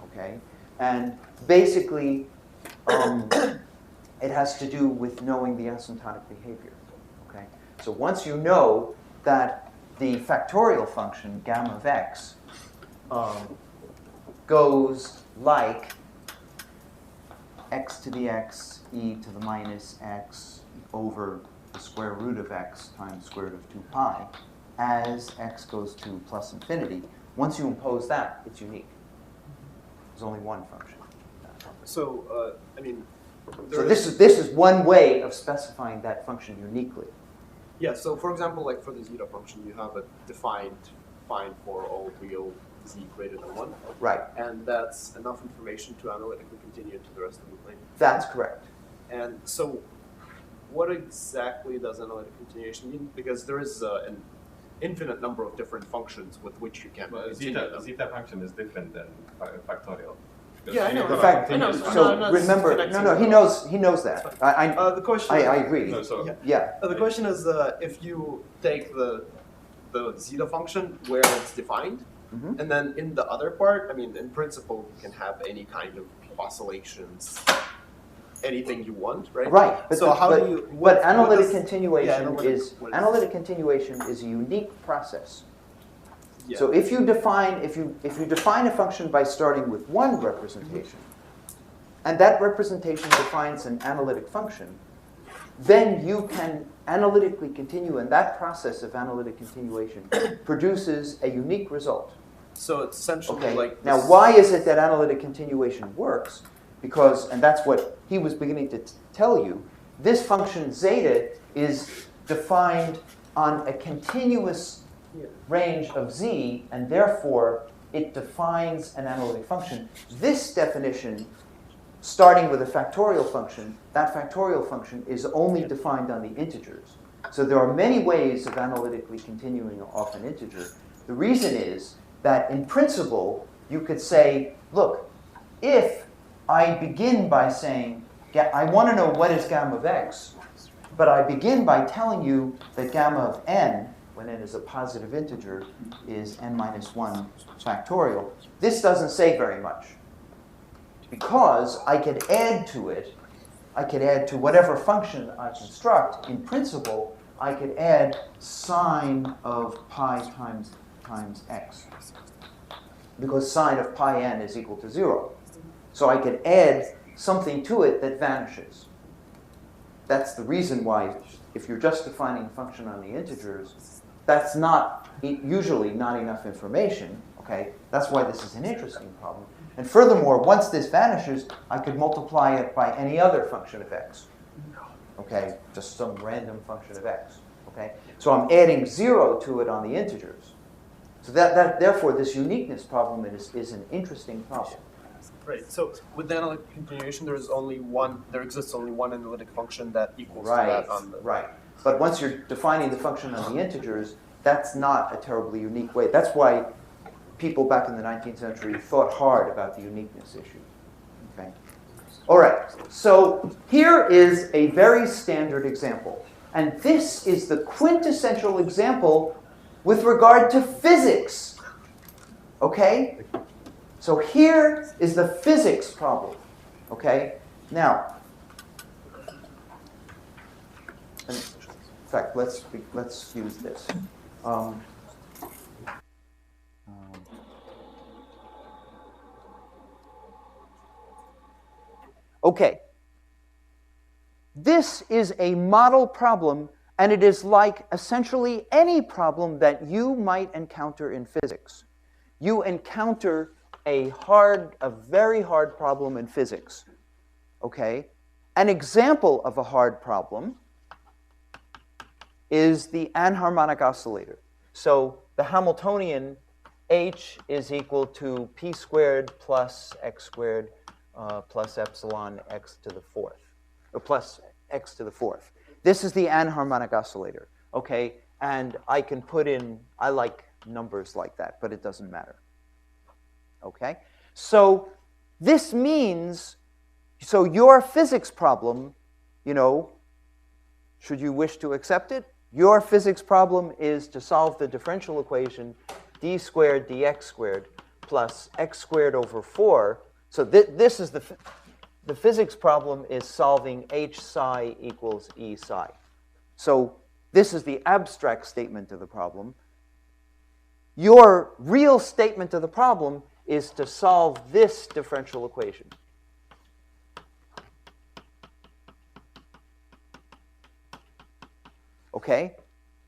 okay? And basically, it has to do with knowing the asymptotic behavior, okay? So once you know that the factorial function, gamma of x, goes like x to the x e to the minus x over the square root of x times square root of 2 pi as x goes to plus infinity. Once you impose that, it's unique. There's only one function. So, I mean, So this is one way of specifying that function uniquely. yeah. So, for example, like for the zeta function, you have a defined find for all real z greater than 1. Right. And that's enough information to analytically continue to the rest of the plane. That's correct. And so, what exactly does analytic continuation mean? Because there is an infinite number of different functions with which you can Well, continue them. zeta function is different than factorial. Yeah, I know. In fact, I know. so I'm not remember, connecting no, them. he knows that. The question. I agree. No, so Yeah. Yeah, The question is, if you take the zeta function where it's defined, Mhm. and then in the other part, I mean, in principle, you can have any kind of oscillations, anything you want, right? right. But So how but, do you? But what analytic does- continuation yeah, what is a unique process. Yeah. So if you define a function by starting with one representation, and that representation defines an analytic function, then you can analytically continue, and that process of analytic continuation produces a unique result. So it's essentially Okay. like Now, this- why is it that analytic continuation works? Because, and that's what he was beginning to tell you, this function zeta is defined on a continuous range of z, and therefore it defines an analytic function. This definition, starting with a factorial function, that factorial function is only defined on the integers. So there are many ways of analytically continuing off an integer. The reason is that in principle, you could say, look, if I begin by saying, I want to know what is gamma of x, but I begin by telling you that gamma of n, when n is a positive integer, is n minus 1 factorial. This doesn't say very much, because I could add to it, I could add to whatever function I construct. In principle, I could add sine of pi times x, because sine of pi n is equal to 0. So I could add something to it that vanishes. That's the reason why, if you're just defining a function on the integers, that's usually not enough information, okay? That's why this is an interesting problem. And furthermore, once this vanishes, I could multiply it by any other function of x, okay? Just some random function of x, okay? So I'm adding 0 to it on the integers. So therefore, this uniqueness problem is an interesting problem. Right. So with the analytic continuation, there exists only one analytic function that equals to Right, that on the. right. But once you're defining the function on the integers, that's not a terribly unique way. That's why people back in the 19th century thought hard about the uniqueness issue. Okay. All right. So here is a very standard example. And this is the quintessential example with regard to physics. Okay? So here is the physics problem. Okay? Now, in fact, let's use this. Okay. This is a model problem, and it is like essentially any problem that you might encounter in physics. You encounter a very hard problem in physics. Okay? An example of a hard problem is the anharmonic oscillator. So the Hamiltonian h is equal to p squared plus x squared plus epsilon x to the fourth, or plus x to the fourth. This is the anharmonic oscillator. Okay? And I can put in, I like numbers like that, but it doesn't matter. Okay? So this means, so your physics problem, should you wish to accept it, your physics problem is to solve the differential equation d squared dx squared plus x squared over 4. So this is the physics problem is solving h psi equals e psi. So this is the abstract statement of the problem. Your real statement of the problem is to solve this differential equation. Okay?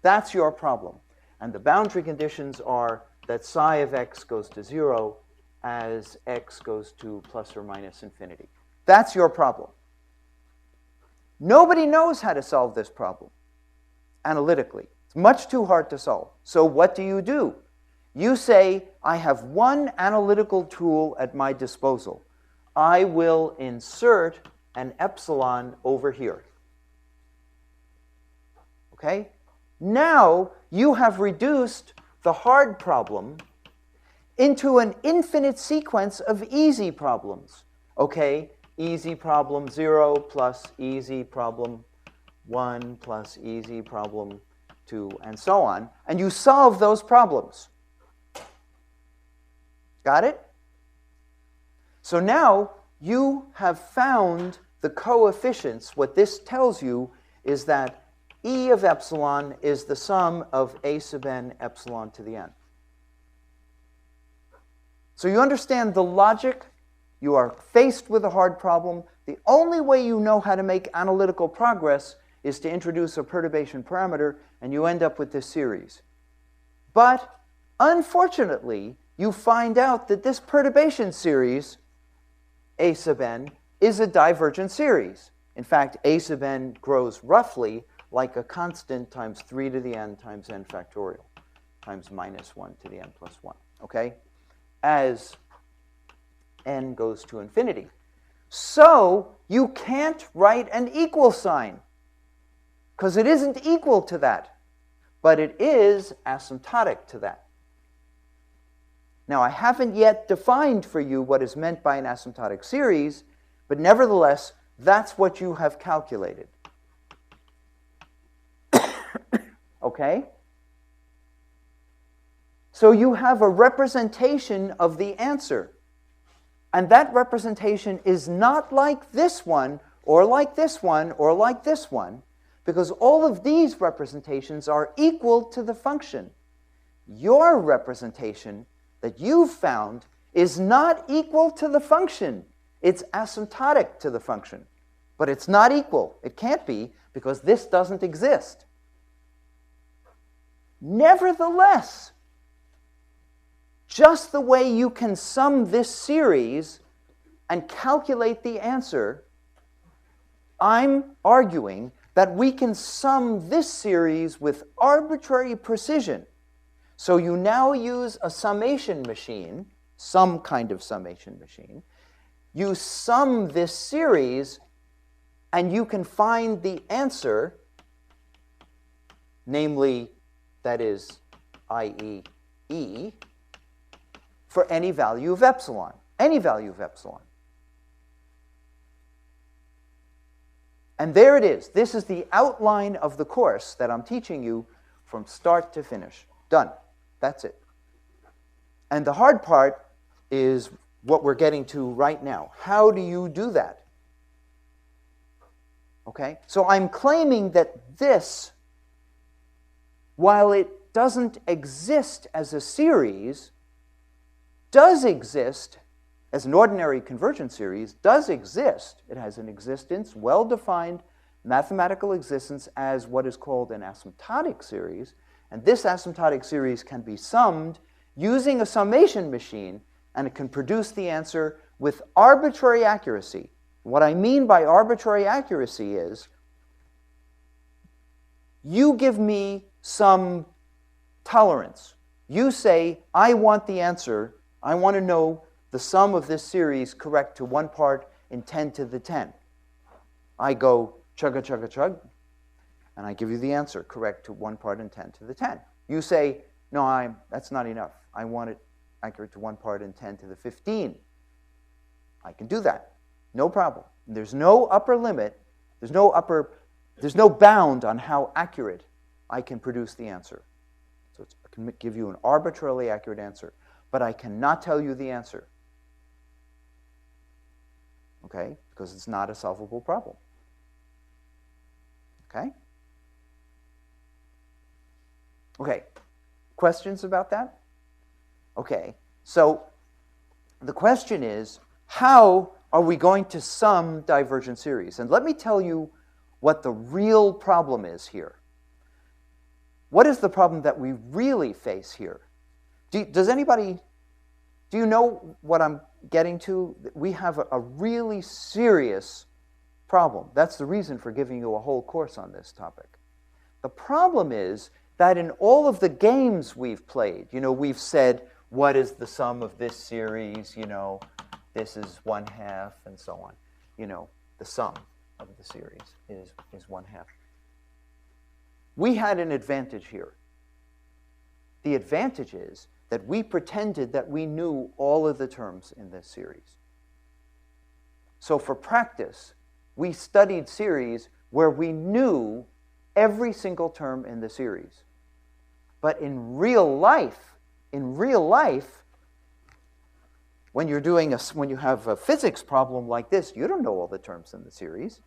That's your problem. And the boundary conditions are that psi of x goes to 0 as x goes to plus or minus infinity. That's your problem. Nobody knows how to solve this problem analytically. It's much too hard to solve. So what do? You say, I have one analytical tool at my disposal. I will insert an epsilon over here. Okay? Now you have reduced the hard problem into an infinite sequence of easy problems. Okay? Easy problem 0 plus easy problem 1 plus easy problem 2, and so on. And you solve those problems. Got it? So now you have found the coefficients. What this tells you is that E of epsilon is the sum of a sub n epsilon to the n. So you understand the logic. You are faced with a hard problem. The only way you know how to make analytical progress is to introduce a perturbation parameter, and you end up with this series. But unfortunately, you find out that this perturbation series, a sub n, is a divergent series. In fact, a sub n grows roughly like a constant times 3 to the n times n factorial times minus 1 to the n plus 1, okay? As n goes to infinity. So you can't write an equal sign because it isn't equal to that, but it is asymptotic to that. Now, I haven't yet defined for you what is meant by an asymptotic series, but nevertheless, that's what you have calculated. Okay? So you have a representation of the answer. And that representation is not like this one, or like this one, or like this one, because all of these representations are equal to the function. Your representation that you've found is not equal to the function. It's asymptotic to the function. But it's not equal. It can't be, because this doesn't exist. Nevertheless, just the way you can sum this series and calculate the answer, I'm arguing that we can sum this series with arbitrary precision. So you now use a summation machine, some kind of summation machine. You sum this series, and you can find the answer, namely, that is, i.e., E, for any value of epsilon. Any value of epsilon. And there it is. This is the outline of the course that I'm teaching you from start to finish. Done. That's it. And the hard part is what we're getting to right now. How do you do that? Okay? So I'm claiming that this, while it doesn't exist as a series, does exist as an ordinary convergent series, does exist. It has an existence, well-defined mathematical existence as what is called an asymptotic series. And this asymptotic series can be summed using a summation machine, and it can produce the answer with arbitrary accuracy. What I mean by arbitrary accuracy is you give me some tolerance. You say, I want the answer. I want to know the sum of this series correct to one part in 10 to the 10. I go chugga, chugga, chug, and I give you the answer correct to one part in 10 to the 10. You say, no, that's not enough. I want it accurate to one part in 10 to the 15. I can do that. No problem. There's no upper limit. There's no bound on how accurate I can produce the answer. So I can give you an arbitrarily accurate answer, but I cannot tell you the answer. Okay? Because it's not a solvable problem. Okay? Okay. Questions about that? Okay, so the question is, how are we going to sum divergent series? And let me tell you what the real problem is here. What is the problem that we really face here? Do you know what I'm getting to? We have a really serious problem. That's the reason for giving you a whole course on this topic. The problem is that in all of the games we've played, we've said, what is the sum of this series? This is 1/2, and so on. The sum of the series is 1/2. We had an advantage here. The advantage is that we pretended that we knew all of the terms in this series. So for practice, we studied series where we knew every single term in the series. But in real life, when you have a physics problem like this, you don't know all the terms in the series.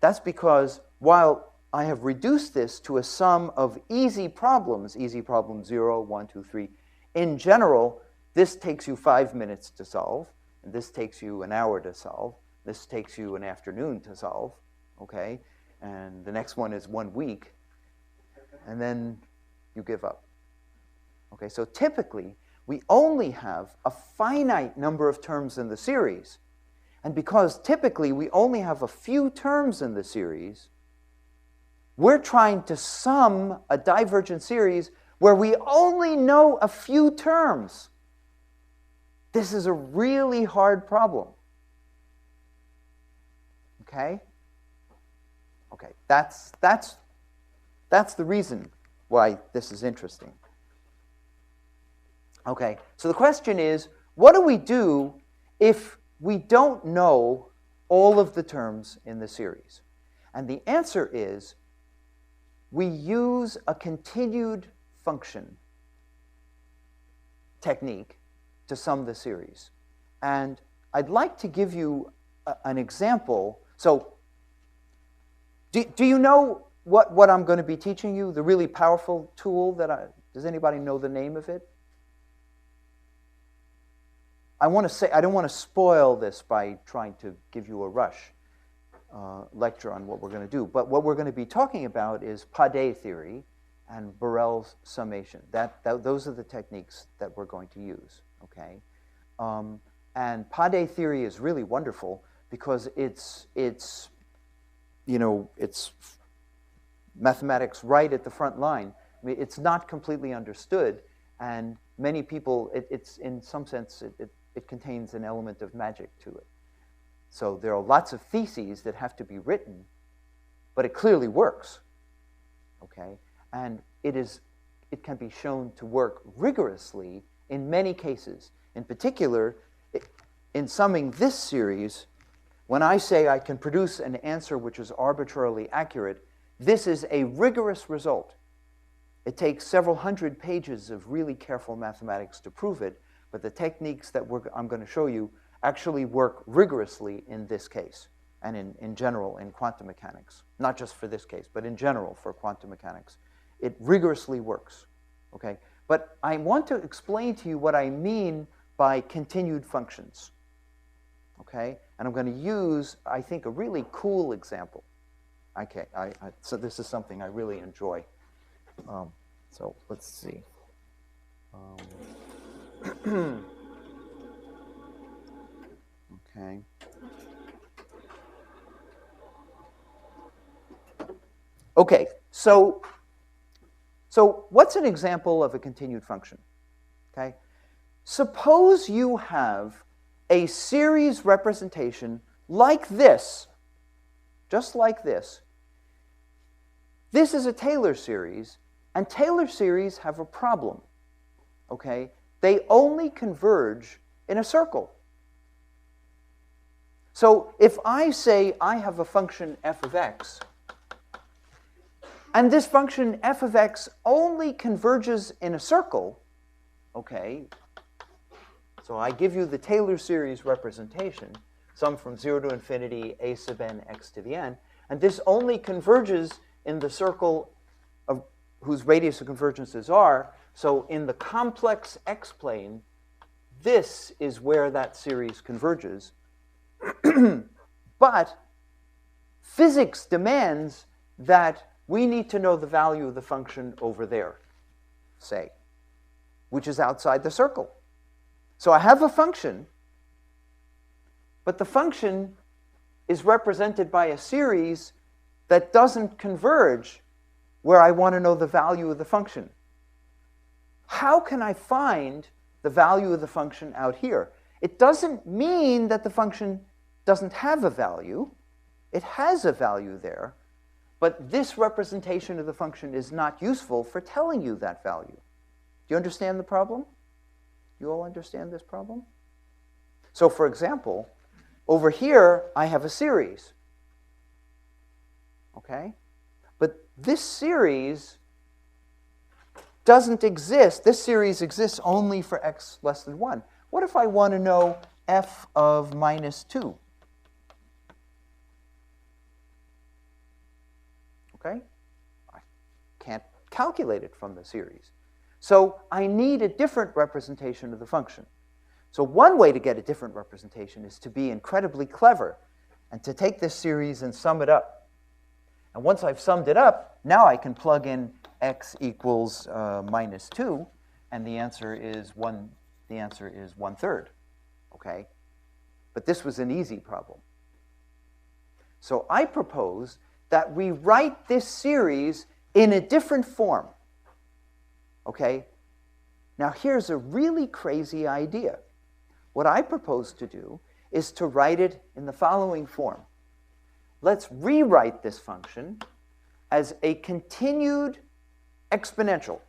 That's because while I have reduced this to a sum of easy problems 0, 1, 2, 3, in general, this takes you 5 minutes to solve, and this takes you an hour to solve, this takes you an afternoon to solve, okay? And the next one is 1 week, and then you give up. Okay, so typically, we only have a finite number of terms in the series. And because typically we only have a few terms in the series, we're trying to sum a divergent series where we only know a few terms. This is a really hard problem. Okay? Okay, that's the reason why this is interesting. Okay, so the question is, what do we do if we don't know all of the terms in the series? And the answer is, we use a continued function technique to sum the series. And I'd like to give you an example. So, do you know what I'm going to be teaching you? The really powerful tool does anybody know the name of it? I don't want to spoil this by trying to give you a rush lecture on what we're going to do. But what we're going to be talking about is Padé theory and Borel's summation. Those are the techniques that we're going to use. Okay, and Padé theory is really wonderful because it's mathematics right at the front line. I mean, it's not completely understood, and many people, it's in some sense, it contains an element of magic to it. So there are lots of theses that have to be written, but it clearly works. Okay, and it can be shown to work rigorously in many cases. In particular, in summing this series, when I say I can produce an answer which is arbitrarily accurate, this is a rigorous result. It takes several hundred pages of really careful mathematics to prove it, but the techniques that I'm going to show you actually work rigorously in this case, and in general in quantum mechanics. Not just for this case, but in general for quantum mechanics. It rigorously works. Okay? But I want to explain to you what I mean by continued functions. Okay? And I'm going to use, I think, a really cool example. Okay, so this is something I really enjoy. So let's see. Okay. Okay, so what's an example of a continued function? Okay, suppose you have a series representation like this, just like this. This is a Taylor series, and Taylor series have a problem. Okay, they only converge in a circle. So if I say I have a function f of x, and this function f of x only converges in a circle, okay, so I give you the Taylor series representation, sum from 0 to infinity a sub n x to the n, and this only converges in the circle of whose radius of convergence is r. So in the complex x-plane, this is where that series converges. But physics demands that we need to know the value of the function over there, say, which is outside the circle. So I have a function, but the function is represented by a series that doesn't converge where I want to know the value of the function. How can I find the value of the function out here? It doesn't mean that the function doesn't have a value. It has a value there, but this representation of the function is not useful for telling you that value. Do you understand the problem? You all understand this problem? So for example, over here I have a series. Okay? But this series doesn't exist. This series exists only for x less than 1. What if I want to know f of minus 2? Okay? I can't calculate it from the series. So I need a different representation of the function. So one way to get a different representation is to be incredibly clever and to take this series and sum it up. And once I've summed it up, now I can plug in x equals minus 2, and the answer is 1/3. Okay? But this was an easy problem. So I propose that we write this series in a different form. Okay? Now here's a really crazy idea. What I propose to do is to write it in the following form. Let's rewrite this function as a continued exponential.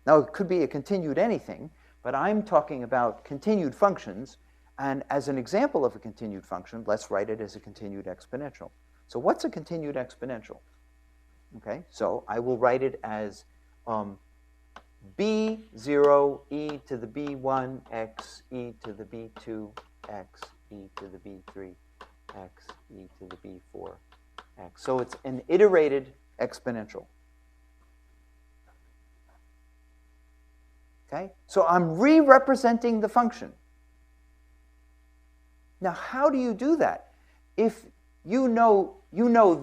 Now it could be a continued anything, but I'm talking about continued functions, and as an example of a continued function, let's write it as a continued exponential. So what's a continued exponential? Okay, so I will write it as b0 e to the b1 x e to the b2 x e to the b3 x e to the b4 x. So it's an iterated exponential. Okay? So I'm re-representing the function. Now, how do you do that? If you know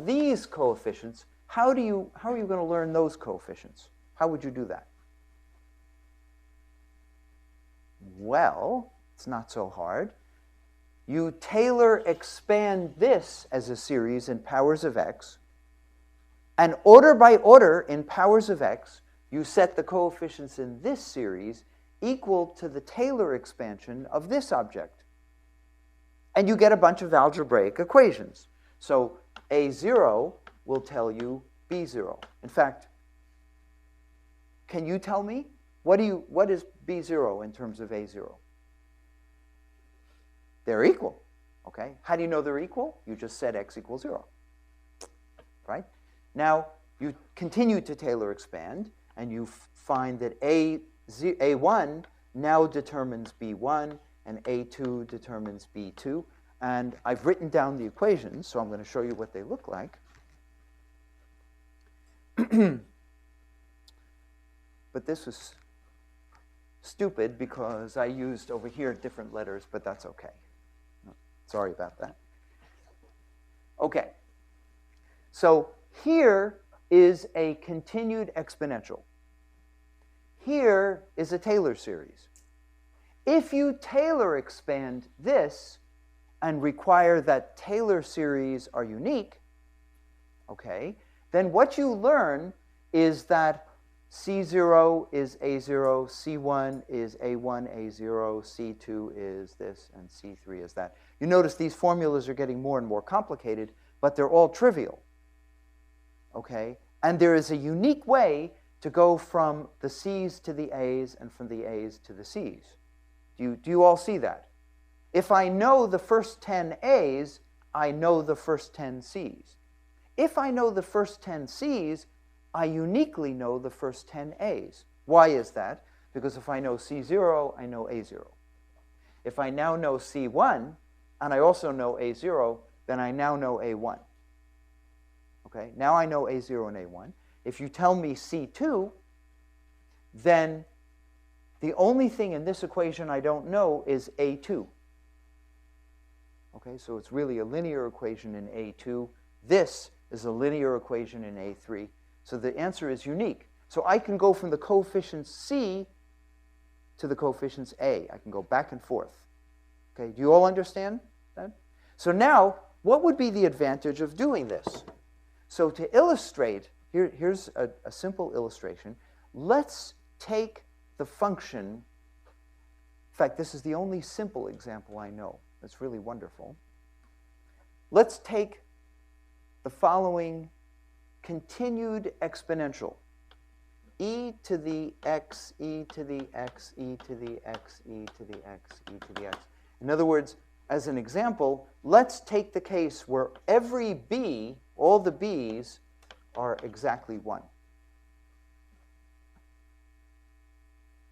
these coefficients, how are you going to learn those coefficients? How would you do that? Well, it's not so hard. You Taylor expand this as a series in powers of x, and order by order in powers of x, you set the coefficients in this series equal to the Taylor expansion of this object. And you get a bunch of algebraic equations. So A0 will tell you B0. In fact, can you tell me? What is B0 in terms of A0? They're equal. Okay? How do you know they're equal? You just said x equals 0. Right? Now, you continue to Taylor expand, and you find that A1 now determines B1, and A2 determines B2. And I've written down the equations, so I'm going to show you what they look like. But this was stupid because I used over here different letters, but that's okay. Sorry about that. Okay. So here is a continued exponential. Here is a Taylor series. If you Taylor expand this and require that Taylor series are unique, okay, then what you learn is that C0 is A0, C1 is A1, A0, C2 is this, and C3 is that. You notice these formulas are getting more and more complicated, but they're all trivial. Okay? And there is a unique way to go from the C's to the A's and from the A's to the C's. Do you all see that? If I know the first 10 A's, I know the first 10 C's. If I know the first 10 C's, I uniquely know the first 10 A's. Why is that? Because if I know C0, I know A0. If I now know C1, and I also know A0, then I now know A1. Okay? Now I know A0 and A1. If you tell me C2, then the only thing in this equation I don't know is A2. Okay, so it's really a linear equation in A2. This is a linear equation in A3. So the answer is unique. So I can go from the coefficients C to the coefficients A. I can go back and forth. Okay, do you all understand that? So now, what would be the advantage of doing this? So to illustrate, here's a simple illustration. Let's take the function. In fact, this is the only simple example I know. That's really wonderful. Let's take the following continued exponential. E to the x, e to the x, e to the x, e to the x, e to the x. In other words, as an example, let's take the case where every b, all the b's, are exactly 1.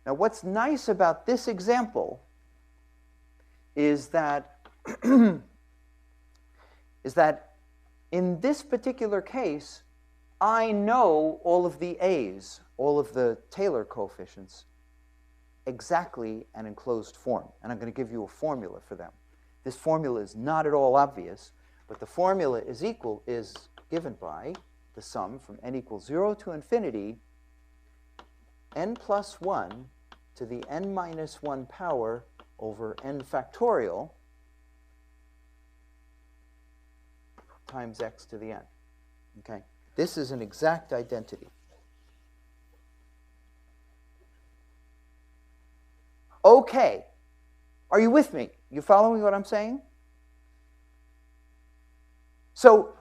Now, what's nice about this example is that in this particular case, I know all of the a's, all of the Taylor coefficients, exactly and in closed form. And I'm going to give you a formula for them. This formula is not at all obvious, but the formula is given by the sum from n equals 0 to infinity, n plus 1 to the n minus 1 power over n factorial times x to the n. Okay? This is an exact identity. Okay. Are you with me? You following what I'm saying? So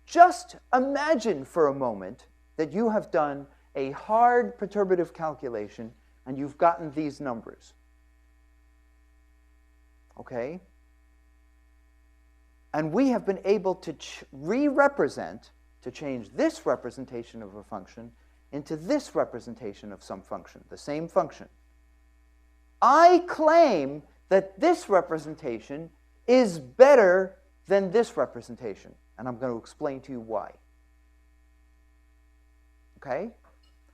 just imagine for a moment that you have done a hard perturbative calculation and you've gotten these numbers. Okay? And we have been able to re-represent, to change this representation of a function into this representation of some function, the same function. I claim that this representation is better than this representation, and I'm going to explain to you why. Okay?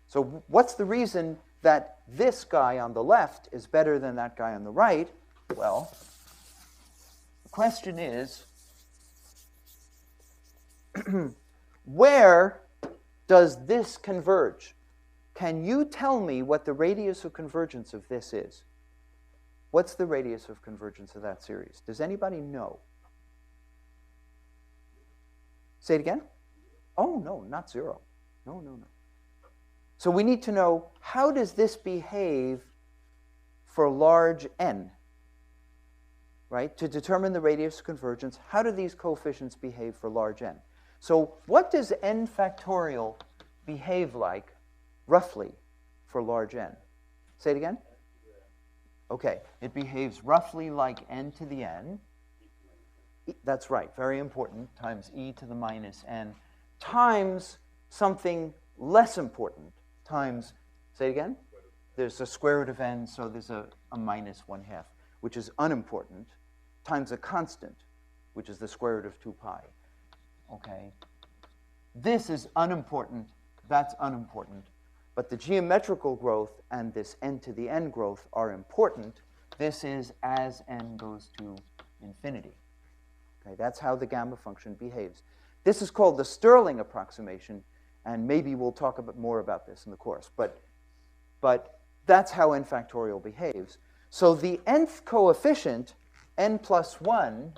So what's the reason that this guy on the left is better than that guy on the right? Well, the question is, where does this converge? Can you tell me what the radius of convergence of this is? What's the radius of convergence of that series? Does anybody know? Say it again? Oh, no, not 0. No, no, no. So we need to know, how does this behave for large n? Right? To determine the radius of convergence, how do these coefficients behave for large n? So what does n factorial behave like, roughly, for large n? Say it again? Okay, it behaves roughly like n to the n. That's right, very important, times e to the minus n, times something less important, times, say it again? There's a square root of n, so there's a minus 1/2, which is unimportant, times a constant, which is the square root of 2 pi. Okay? This is unimportant, that's unimportant. But the geometrical growth and this n to the n growth are important. This is as n goes to infinity. Okay, that's how the gamma function behaves. This is called the Stirling approximation, and maybe we'll talk a bit more about this in the course. But that's how n factorial behaves. So the nth coefficient, n plus 1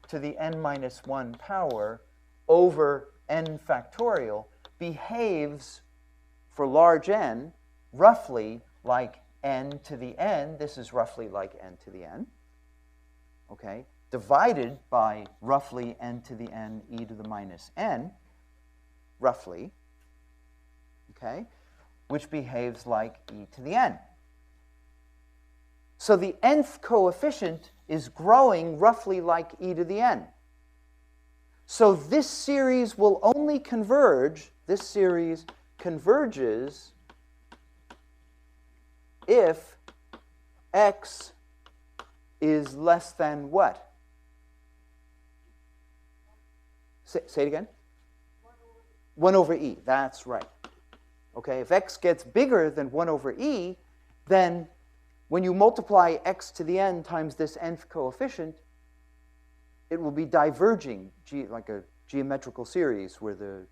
to the n minus 1 power over n factorial, behaves for large n, roughly like n to the n. This is roughly like n to the n. Okay? Divided by roughly n to the n e to the minus n, roughly. Okay? Which behaves like e to the n. So the nth coefficient is growing roughly like e to the n. So this series will only converge, this series converges if x is less than what? Say it again? 1 over e, that's right. Okay, if x gets bigger than 1 over e, then when you multiply x to the n times this nth coefficient, it will be diverging, like a geometrical series where the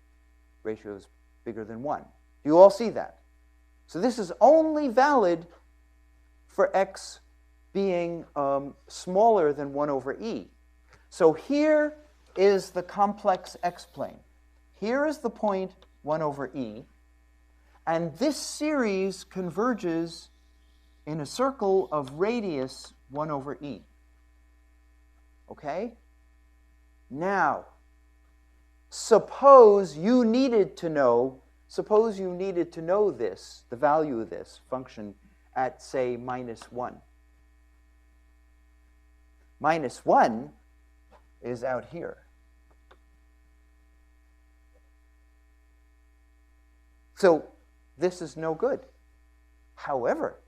ratio is bigger than 1. You all see that? So this is only valid for x being smaller than 1 over e. So here is the complex x-plane. Here is the point 1 over e. And this series converges in a circle of radius 1 over e. Okay? Now, suppose you needed to know this, the value of this function at, say, -1. -1 is out here. So this is no good. However,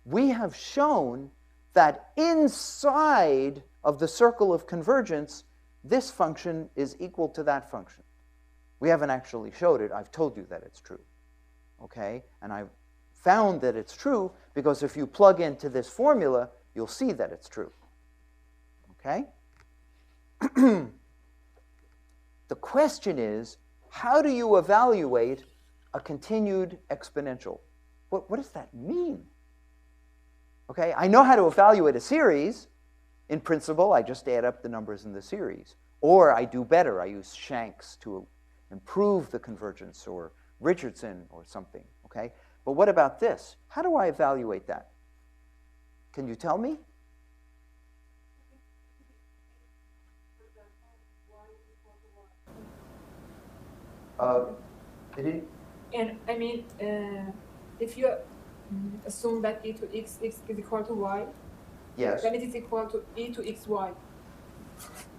we have shown that inside of the circle of convergence, this function is equal to that function. We haven't actually showed it. I've told you that it's true. Okay? And I've found that it's true because if you plug into this formula, you'll see that it's true. Okay? The question is, how do you evaluate a continued exponential? What does that mean? Okay, I know how to evaluate a series. In principle, I just add up the numbers in the series. Or I do better. I use Shanks to improve the convergence, or Richardson or something. Okay? But what about this? How do I evaluate that? Can you tell me? And I mean, if you assume that e to x is equal to y, Yes. then it is equal to e to xy.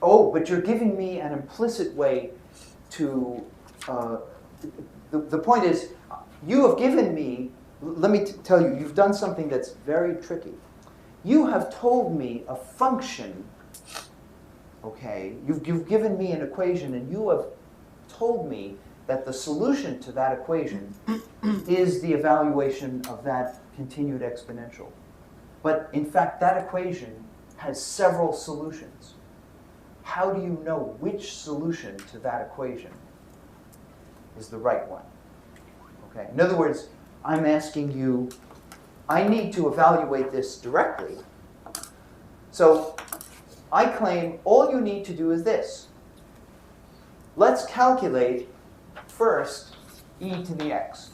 Oh, but you're giving me an implicit way to... the point is, you have given me... Let me tell you, you've done something that's very tricky. You have told me a function, okay? You've given me an equation, and you have told me that the solution to that equation is the evaluation of that continued exponential. But in fact, that equation has several solutions. How do you know which solution to that equation is the right one? Okay. In other words, I'm asking you, I need to evaluate this directly. So I claim all you need to do is this. Let's calculate first e to the x.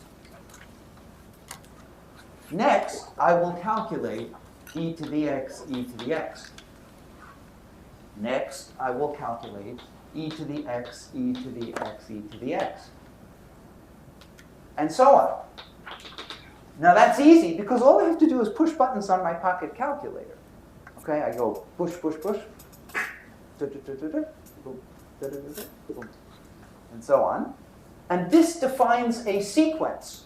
Next, I will calculate e to the x, e to the x. Next, I will calculate e to the x, e to the x, e to the x. And so on. Now that's easy because all I have to do is push buttons on my pocket calculator. Okay, I go push, push, push, and so on. And this defines a sequence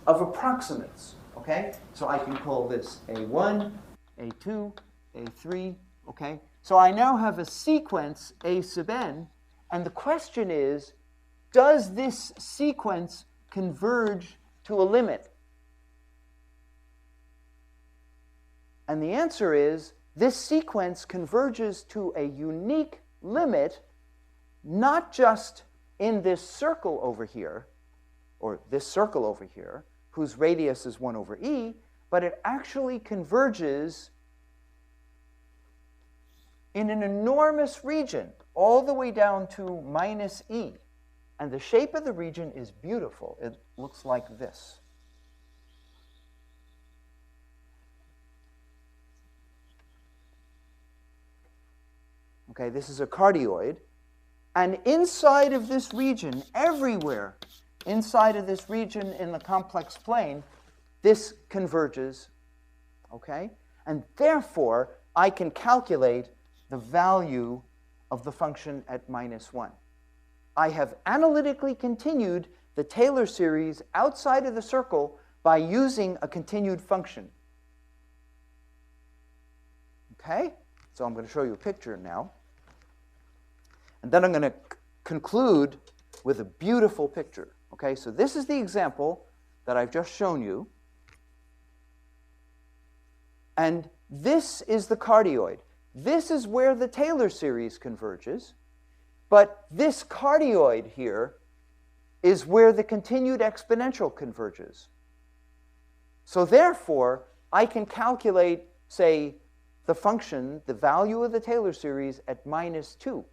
of approximates. Okay, so I can call this A1, A2, A3. Okay, so I now have a sequence A sub n, and the question is, does this sequence converge to a limit? And the answer is, this sequence converges to a unique limit, not just in this circle over here, or this circle over here, whose radius is 1 over e, but it actually converges in an enormous region, all the way down to minus e. And the shape of the region is beautiful. It looks like this. Okay, this is a cardioid. And inside of this region, everywhere inside of this region in the complex plane, this converges, okay? And therefore, I can calculate the value of the function at -1. I have analytically continued the Taylor series outside of the circle by using a continued function. Okay? So I'm going to show you a picture now. And then I'm going to conclude with a beautiful picture. Okay, so this is the example that I've just shown you. And this is the cardioid. This is where the Taylor series converges. But this cardioid here is where the continued exponential converges. So therefore, I can calculate, say, the function, the value of the Taylor series at -2.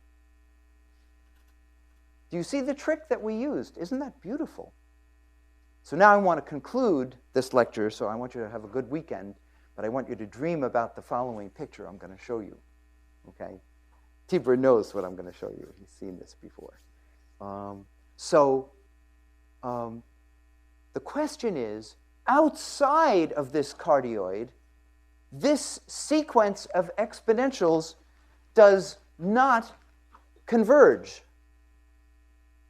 Do you see the trick that we used? Isn't that beautiful? So now I want to conclude this lecture, so I want you to have a good weekend, but I want you to dream about the following picture I'm going to show you. Okay? Tibor knows what I'm going to show you. He's seen this before. The question is, outside of this cardioid, this sequence of exponentials does not converge.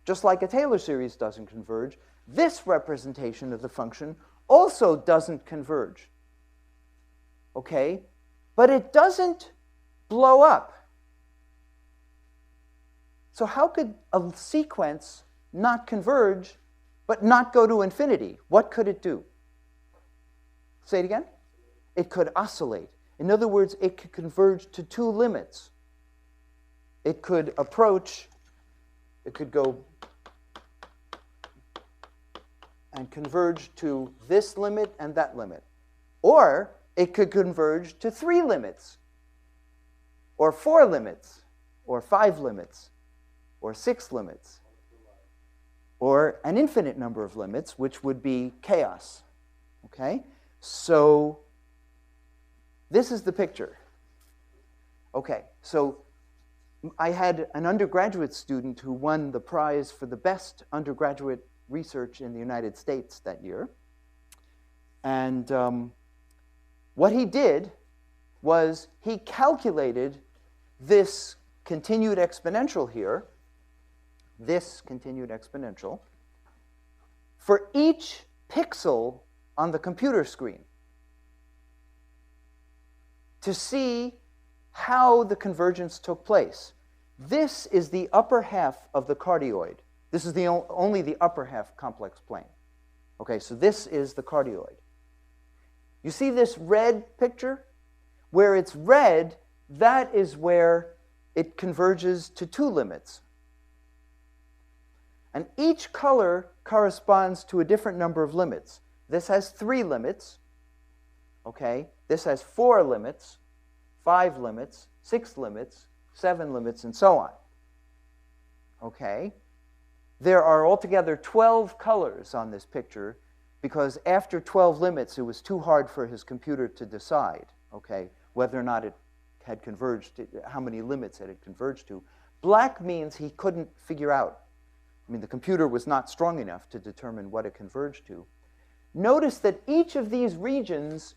Just like a Taylor series doesn't converge, this representation of the function also doesn't converge. Okay? But it doesn't blow up. So how could a sequence not converge but not go to infinity? What could it do? Say it again? It could oscillate. In other words, it could converge to two limits. It could approach, it could go and converge to this limit and that limit. Or it could converge to 3 limits, or 4 limits, or 5 limits, or 6 limits, or an infinite number of limits, which would be chaos. Okay? So this is the picture. Okay, so I had an undergraduate student who won the prize for the best undergraduate research in the United States that year. And what he did was he calculated this continued exponential here, this continued exponential, for each pixel on the computer screen to see how the convergence took place. This is the upper half of the cardioid. This is only the upper half complex plane. Okay, so this is the cardioid. You see this red picture? Where it's red, that is where it converges to 2 limits. And each color corresponds to a different number of limits. This has 3 limits. Okay, this has 4 limits, 5 limits, 6 limits, 7 limits, and so on. Okay? There are altogether 12 colors on this picture because after 12 limits, it was too hard for his computer to decide, okay, whether or not it had converged, how many limits it had converged to. Black means he couldn't figure out. I mean, the computer was not strong enough to determine what it converged to. Notice that each of these regions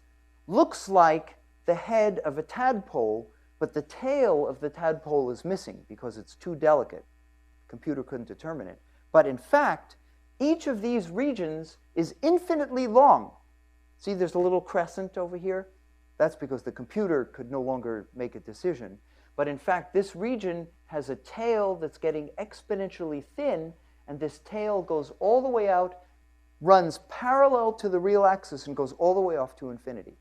looks like the head of a tadpole, but the tail of the tadpole is missing because it's too delicate. The computer couldn't determine it. But in fact, each of these regions is infinitely long. See, there's a little crescent over here. That's because the computer could no longer make a decision. But in fact, this region has a tail that's getting exponentially thin, and this tail goes all the way out, runs parallel to the real axis, and goes all the way off to infinity.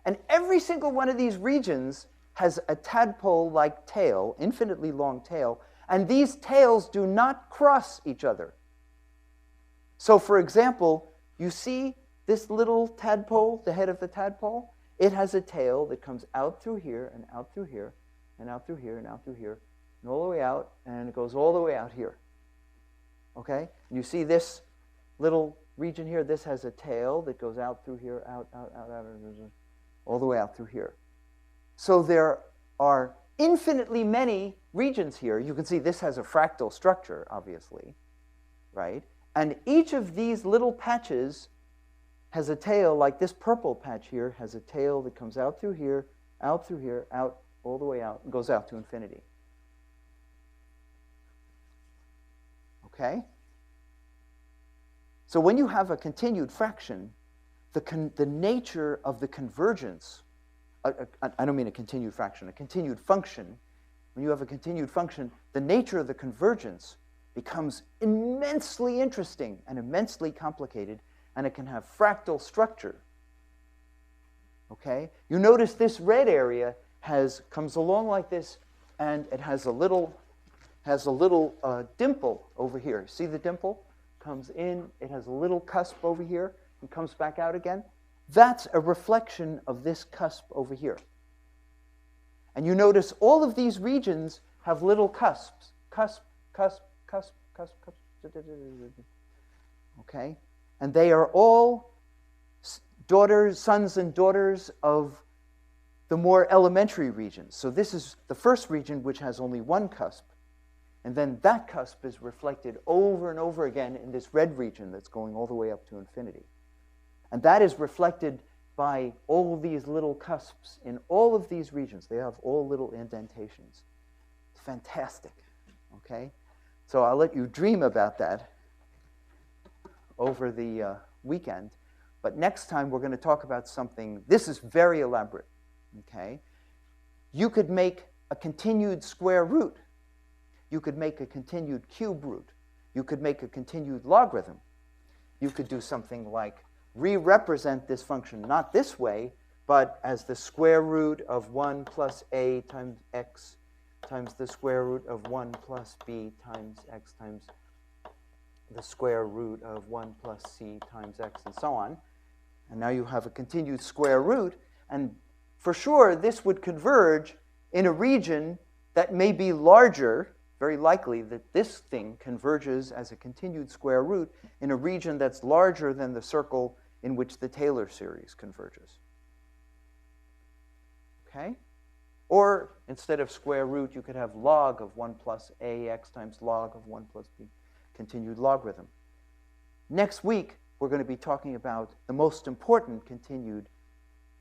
And every single one of these regions has a tadpole-like tail, infinitely long tail, and these tails do not cross each other. So, for example, you see this little tadpole, the head of the tadpole? It has a tail that comes out through here, and out through here, and out through here, and out through here, and all the way out, and it goes all the way out here. Okay? And you see this little region here, this has a tail that goes out through here, out, all the way out through here. So there are infinitely many regions here. You can see this has a fractal structure, obviously, right? And each of these little patches has a tail, like this purple patch here has a tail that comes out through here, out, all the way out, and goes out to infinity. Okay? So when you have a continued fraction, the nature of the convergence, I don't mean a continued fraction, a continued function. When you have a continued function, the nature of the convergence becomes immensely interesting and immensely complicated, and it can have fractal structure. Okay? You notice this red area comes along like this, and it has a little dimple over here. See the dimple? Comes in, it has a little cusp over here, and comes back out again. That's a reflection of this cusp over here. And you notice all of these regions have little cusps. Cusp, cusp, cusp, cusp, cusp. Okay? And they are all sons and daughters of the more elementary regions. So this is the first region, which has only one cusp. And then that cusp is reflected over and over again in this red region that's going all the way up to infinity. And that is reflected by all these little cusps in all of these regions. They have all little indentations. It's fantastic. Okay? So I'll let you dream about that over the weekend. But next time we're going to talk about something, this is very elaborate. Okay? You could make a continued square root. You could make a continued cube root. You could make a continued logarithm. You could do something like re-represent this function, not this way, but as the square root of 1 plus a times x times the square root of 1 plus b times x times the square root of 1 plus c times x, and so on. And now you have a continued square root, and for sure this would converge in a region that may be larger. Very likely that this thing converges as a continued square root in a region that's larger than the circle in which the Taylor series converges. Okay? Or instead of square root, you could have log of 1 plus ax times log of 1 plus b, continued logarithm. Next week, we're going to be talking about the most important continued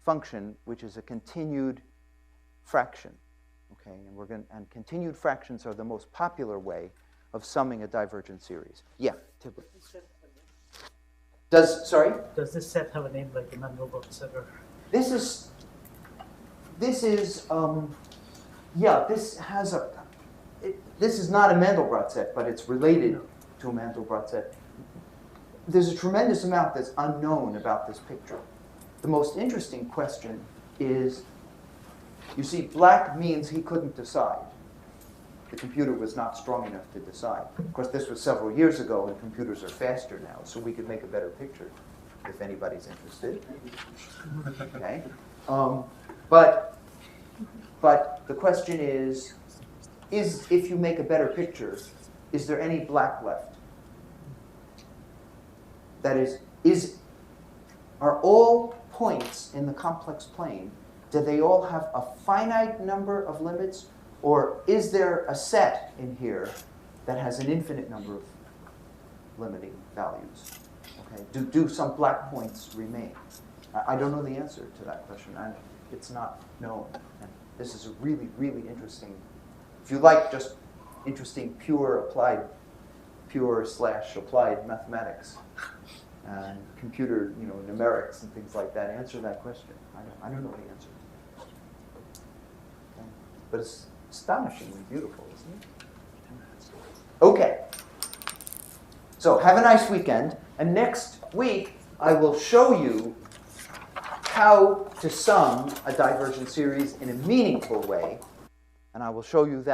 function, which is a continued fraction. Okay, and continued fractions are the most popular way of summing a divergent series. Yeah, Tibble. Does this set have a name like a Mandelbrot set? Or? This has this is not a Mandelbrot set, but it's related to a Mandelbrot set. There's a tremendous amount that's unknown about this picture. The most interesting question is, you see, black means he couldn't decide. The computer was not strong enough to decide. Of course, this was several years ago, and computers are faster now, so we could make a better picture if anybody's interested. Okay, but the question is if you make a better picture, is there any black left? That is, are all points in the complex plane, do they all have a finite number of limits, or is there a set in here that has an infinite number of limiting values? Okay, do some black points remain? I don't know the answer to that question, and it's not known. And this is a really, really interesting, if you like just interesting pure/applied mathematics and computer, numerics and things like that, answer that question. I don't know the answer. Okay. But it's astonishingly beautiful, isn't it? Okay. So have a nice weekend, and next week I will show you how to sum a divergent series in a meaningful way, and I will show you that